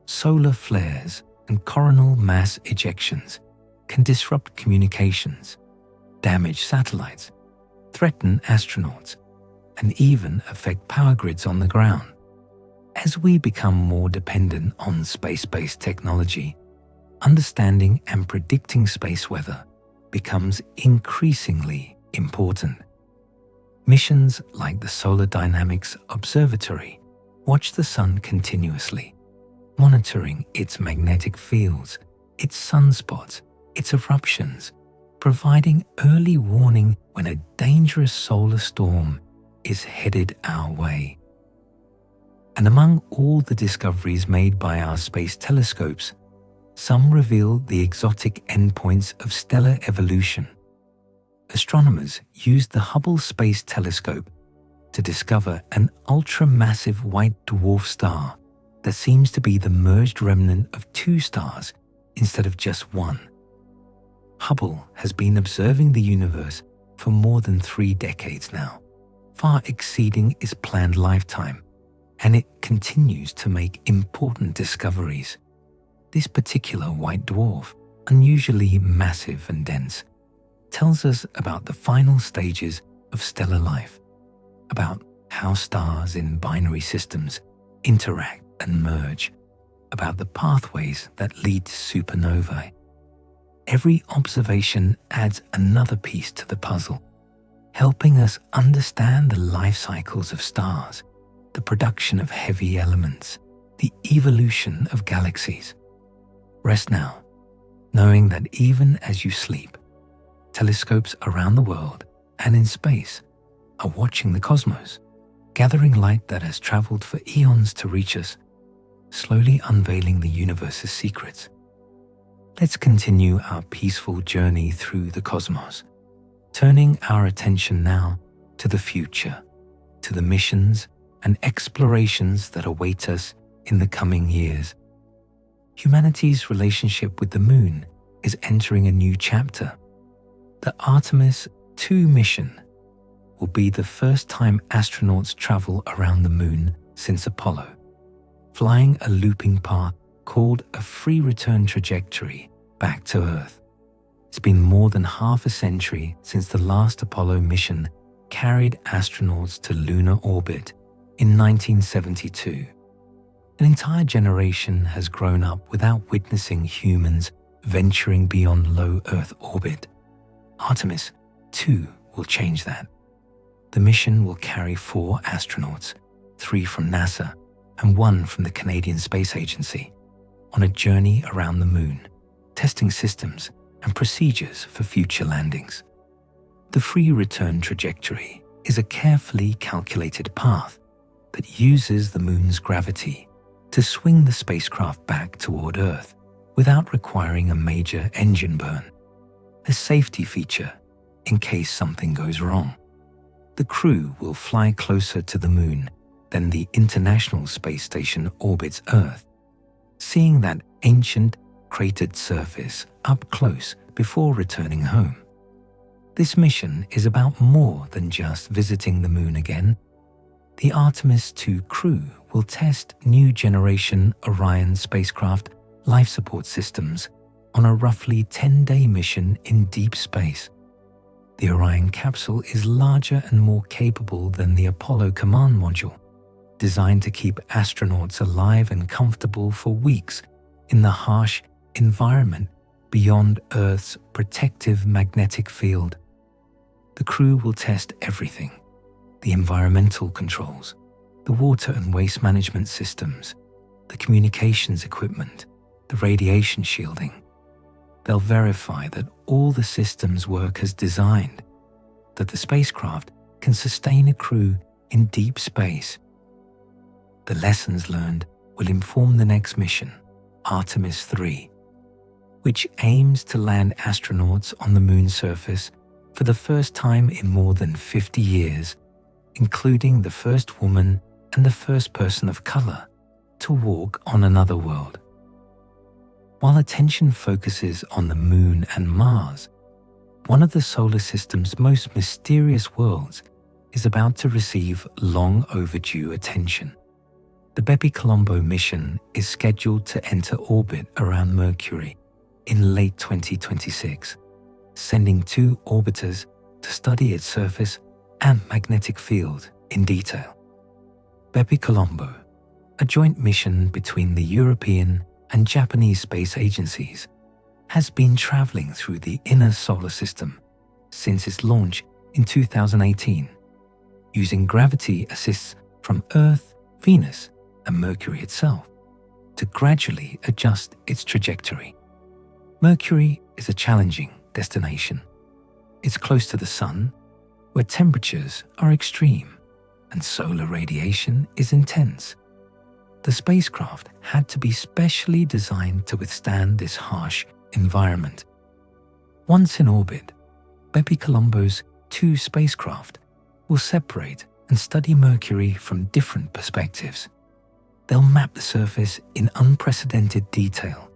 Solar flares and coronal mass ejections can disrupt communications, damage satellites, threaten astronauts, and even affect power grids on the ground. As we become more dependent on space-based technology, understanding and predicting space weather becomes increasingly important. Missions like the Solar Dynamics Observatory watch the Sun continuously, monitoring its magnetic fields, its sunspots, its eruptions, providing early warning when a dangerous solar storm is headed our way. And among all the discoveries made by our space telescopes, some reveal the exotic endpoints of stellar evolution. Astronomers used the Hubble Space Telescope to discover an ultra-massive white dwarf star that seems to be the merged remnant of two stars instead of just one. Hubble has been observing the universe for more than 3 decades now, far exceeding its planned lifetime, and it continues to make important discoveries. This particular white dwarf, unusually massive and dense, tells us about the final stages of stellar life, about how stars in binary systems interact and merge, about the pathways that lead to supernovae. Every observation adds another piece to the puzzle, helping us understand the life cycles of stars, the production of heavy elements, the evolution of galaxies. Rest now, knowing that even as you sleep, telescopes around the world and in space are watching the cosmos, gathering light that has traveled for eons to reach us, slowly unveiling the universe's secrets. Let's continue our peaceful journey through the cosmos, turning our attention now to the future, to the missions and explorations that await us in the coming years. Humanity's relationship with the Moon is entering a new chapter. The Artemis II mission will be the first time astronauts travel around the Moon since Apollo, flying a looping path called a free return trajectory back to Earth. It's been more than half a century since the last Apollo mission carried astronauts to lunar orbit in 1972. An entire generation has grown up without witnessing humans venturing beyond low Earth orbit. Artemis II will change that. The mission will carry 4 astronauts, 3 from NASA and 1 from the Canadian Space Agency, on a journey around the Moon, testing systems and procedures for future landings. The free return trajectory is a carefully calculated path that uses the Moon's gravity to swing the spacecraft back toward Earth without requiring a major engine burn, a safety feature in case something goes wrong. The crew will fly closer to the Moon than the International Space Station orbits Earth, seeing that ancient, cratered surface up close before returning home. This mission is about more than just visiting the Moon again. The Artemis II crew will test new generation Orion spacecraft life support systems on a roughly 10-day mission in deep space. The Orion capsule is larger and more capable than the Apollo command module, designed to keep astronauts alive and comfortable for weeks in the harsh environment beyond Earth's protective magnetic field. The crew will test everything: the environmental controls, the water and waste management systems, the communications equipment, the radiation shielding. They'll verify that all the systems work as designed, that the spacecraft can sustain a crew in deep space. The lessons learned will inform the next mission, Artemis 3, which aims to land astronauts on the moon's surface for the first time in more than 50 years, including the first woman and the first person of color to walk on another world. While attention focuses on the Moon and Mars, one of the solar system's most mysterious worlds is about to receive long overdue attention. The Bepi-Colombo mission is scheduled to enter orbit around Mercury in late 2026, sending 2 orbiters to study its surface and magnetic field in detail. Bepi-Colombo, a joint mission between the European and Japanese space agencies, has been traveling through the inner solar system since its launch in 2018, using gravity assists from Earth, Venus, and Mercury itself to gradually adjust its trajectory. Mercury is a challenging destination. It's close to the Sun, where temperatures are extreme and solar radiation is intense. The spacecraft had to be specially designed to withstand this harsh environment. Once in orbit, Bepi-Colombo's 2 spacecraft will separate and study Mercury from different perspectives. They'll map the surface in unprecedented detail,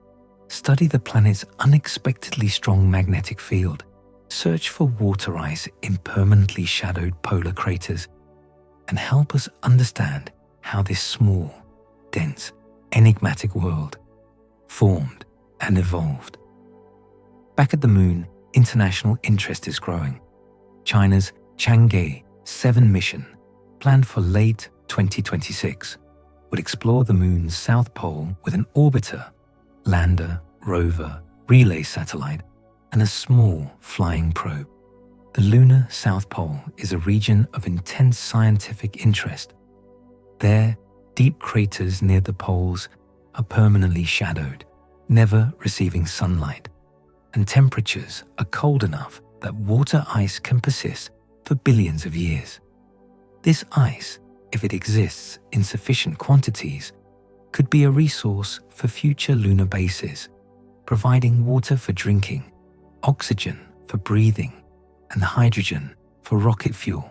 study the planet's unexpectedly strong magnetic field, search for water ice in permanently shadowed polar craters, and help us understand how this small, dense, enigmatic world formed and evolved. Back at the Moon, international interest is growing. China's Chang'e 7 mission, planned for late 2026, would explore the Moon's south pole with an orbiter, lander, rover, relay satellite, and a small flying probe. The lunar South Pole is a region of intense scientific interest. There, deep craters near the poles are permanently shadowed, never receiving sunlight, and temperatures are cold enough that water ice can persist for billions of years. This ice, if it exists in sufficient quantities, could be a resource for future lunar bases, providing water for drinking, oxygen for breathing, and hydrogen for rocket fuel.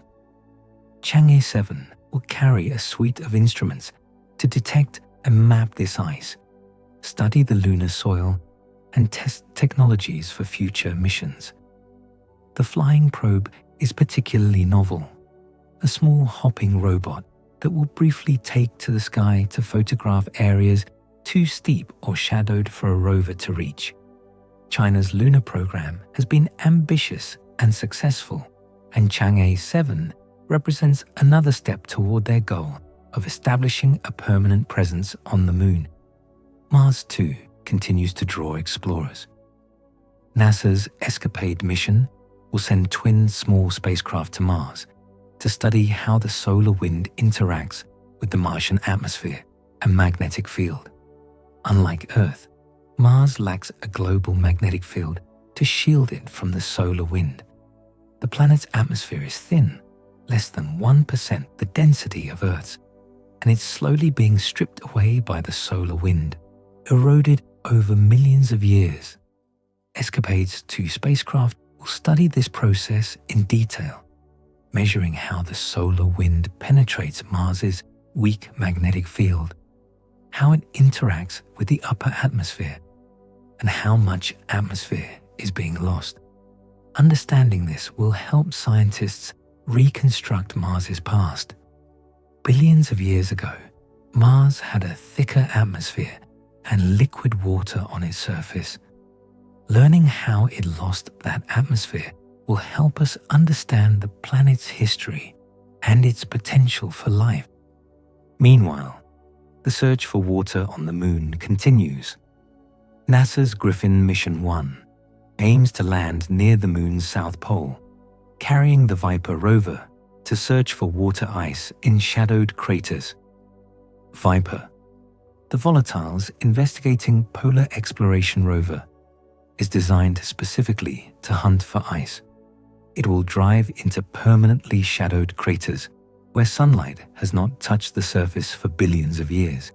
Chang'e 7 will carry a suite of instruments to detect and map this ice, study the lunar soil, and test technologies for future missions. The flying probe is particularly novel, a small hopping robot that will briefly take to the sky to photograph areas too steep or shadowed for a rover to reach. China's lunar program has been ambitious and successful, and Chang'e 7 represents another step toward their goal of establishing a permanent presence on the Moon. Mars 2 continues to draw explorers. NASA's ESCAPADE mission will send twin small spacecraft to Mars to study how the solar wind interacts with the Martian atmosphere and magnetic field. Unlike Earth, Mars lacks a global magnetic field to shield it from the solar wind. The planet's atmosphere is thin, less than 1% the density of Earth's, and it's slowly being stripped away by the solar wind, eroded over millions of years. ESCAPADE's 2 spacecraft will study this process in detail, measuring how the solar wind penetrates Mars's weak magnetic field, how it interacts with the upper atmosphere, and how much atmosphere is being lost. Understanding this will help scientists reconstruct Mars's past. Billions of years ago, Mars had a thicker atmosphere and liquid water on its surface. Learning how it lost that atmosphere will help us understand the planet's history and its potential for life. Meanwhile, the search for water on the Moon continues. NASA's Griffin Mission 1 aims to land near the Moon's south pole, carrying the Viper rover to search for water ice in shadowed craters. Viper, the Volatiles Investigating Polar Exploration rover is designed specifically to hunt for ice. It will drive into permanently shadowed craters where sunlight has not touched the surface for billions of years,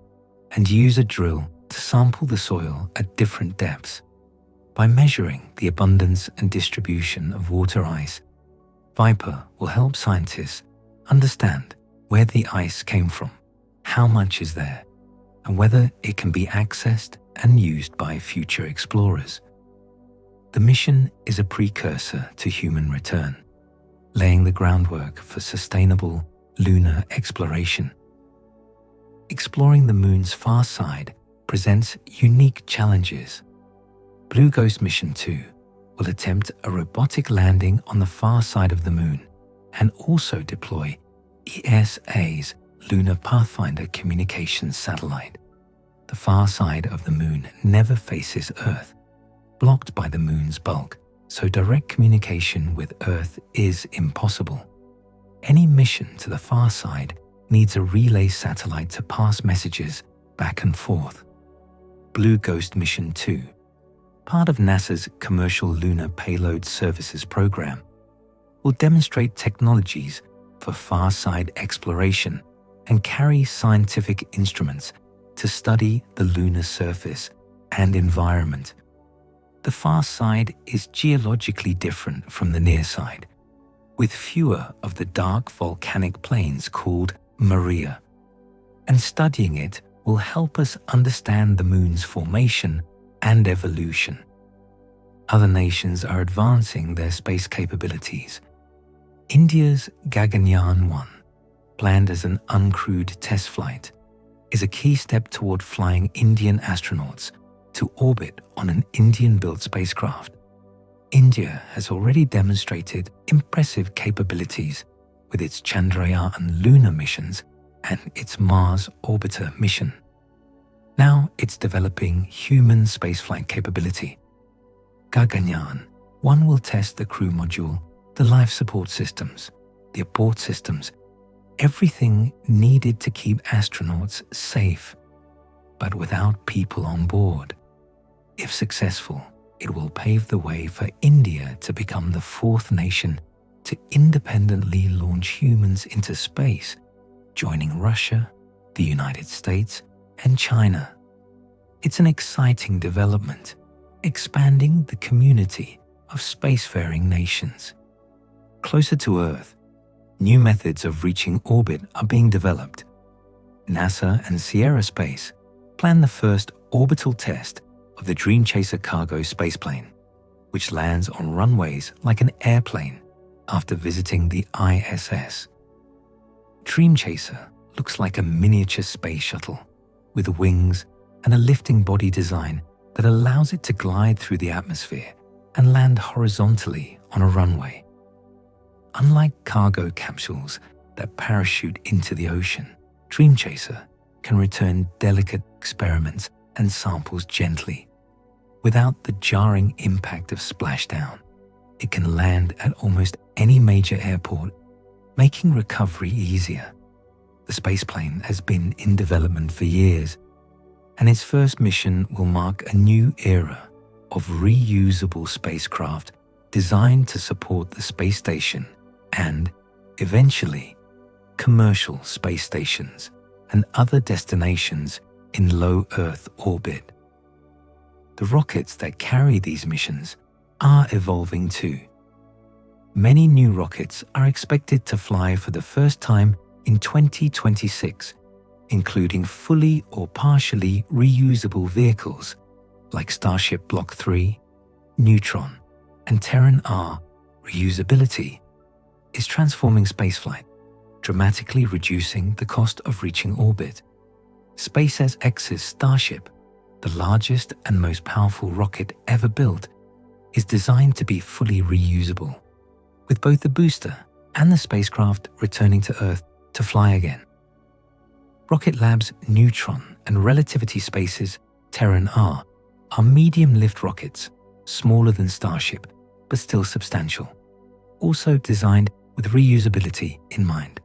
and use a drill to sample the soil at different depths. By measuring the abundance and distribution of water ice, Viper will help scientists understand where the ice came from, how much is there, and whether it can be accessed and used by future explorers. The mission is a precursor to human return, laying the groundwork for sustainable lunar exploration. Exploring the moon's far side presents unique challenges. Blue Ghost Mission 2 will attempt a robotic landing on the far side of the moon and also deploy ESA's Lunar Pathfinder communications satellite. The far side of the moon never faces Earth, blocked by the moon's bulk, so direct communication with Earth is impossible. Any mission to the far side needs a relay satellite to pass messages back and forth. Blue Ghost Mission 2, part of NASA's Commercial Lunar Payload Services program, will demonstrate technologies for far-side exploration and carry scientific instruments to study the lunar surface and environment. The far side is geologically different from the near side, with fewer of the dark volcanic plains called Maria, and studying it will help us understand the moon's formation and evolution. Other nations are advancing their space capabilities. India's Gaganyaan-1, planned as an uncrewed test flight, is a key step toward flying Indian astronauts to orbit on an Indian-built spacecraft. India has already demonstrated impressive capabilities with its Chandrayaan lunar missions and its Mars orbiter mission. Now it's developing human spaceflight capability. Gaganyaan-1 will test the crew module, the life support systems, the abort systems, everything needed to keep astronauts safe, but without people on board. If successful, it will pave the way for India to become the fourth nation to independently launch humans into space, joining Russia, the United States, and China. It's an exciting development, expanding the community of spacefaring nations. Closer to Earth, new methods of reaching orbit are being developed. NASA and Sierra Space plan the first orbital test of the Dream Chaser cargo spaceplane, which lands on runways like an airplane after visiting the ISS. Dream Chaser looks like a miniature space shuttle with wings and a lifting body design that allows it to glide through the atmosphere and land horizontally on a runway. Unlike cargo capsules that parachute into the ocean, Dream Chaser can return delicate experiments and samples gently. Without the jarring impact of splashdown, it can land at almost any major airport, making recovery easier. The spaceplane has been in development for years, and its first mission will mark a new era of reusable spacecraft designed to support the space station and, eventually, commercial space stations and other destinations in low Earth orbit. The rockets that carry these missions are evolving too. Many new rockets are expected to fly for the first time in 2026, including fully or partially reusable vehicles like Starship Block 3, Neutron, and Terran R. Reusability is transforming spaceflight, dramatically reducing the cost of reaching orbit. SpaceX's Starship, the largest and most powerful rocket ever built, is designed to be fully reusable, with both the booster and the spacecraft returning to Earth to fly again. Rocket Lab's Neutron and Relativity Space's Terran R are medium-lift rockets, smaller than Starship, but still substantial, also designed with reusability in mind.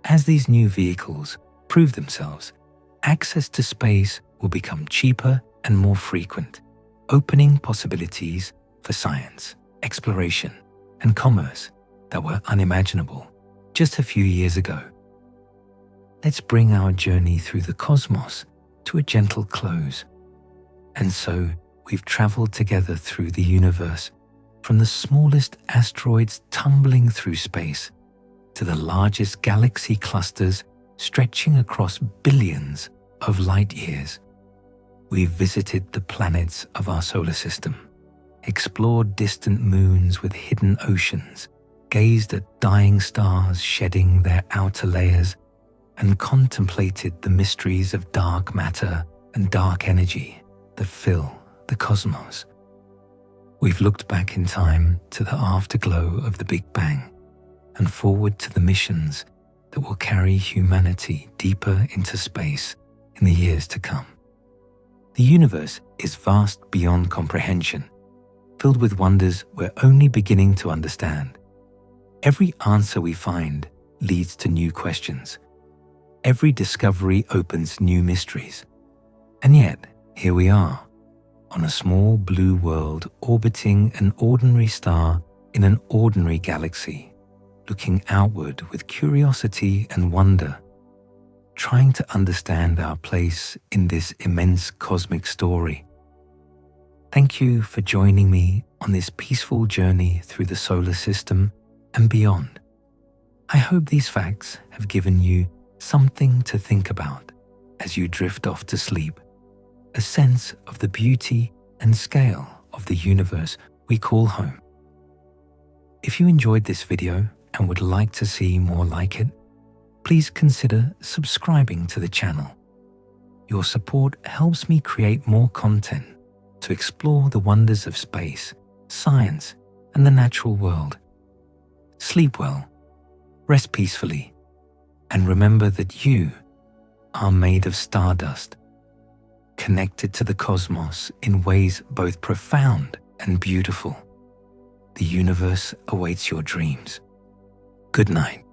As these new vehicles prove themselves, access to space will become cheaper and more frequent, opening possibilities for science, exploration, and commerce that were unimaginable just a few years ago. Let's bring our journey through the cosmos to a gentle close. And so we've traveled together through the universe, from the smallest asteroids tumbling through space to the largest galaxy clusters stretching across billions of light years. We've visited the planets of our solar system, explored distant moons with hidden oceans, gazed at dying stars shedding their outer layers, and contemplated the mysteries of dark matter and dark energy that fill the cosmos. We've looked back in time to the afterglow of the Big Bang and forward to the missions that will carry humanity deeper into space in the years to come. The universe is vast beyond comprehension, filled with wonders we're only beginning to understand. Every answer we find leads to new questions. Every discovery opens new mysteries. And yet, here we are, on a small blue world orbiting an ordinary star in an ordinary galaxy, looking outward with curiosity and wonder, trying to understand our place in this immense cosmic story. Thank you for joining me on this peaceful journey through the solar system and beyond. I hope these facts have given you something to think about as you drift off to sleep, a sense of the beauty and scale of the universe we call home. If you enjoyed this video and would like to see more like it, please consider subscribing to the channel. Your support helps me create more content to explore the wonders of space, science, and the natural world. Sleep well, rest peacefully, and remember that you are made of stardust, connected to the cosmos in ways both profound and beautiful. The universe awaits your dreams. Good night.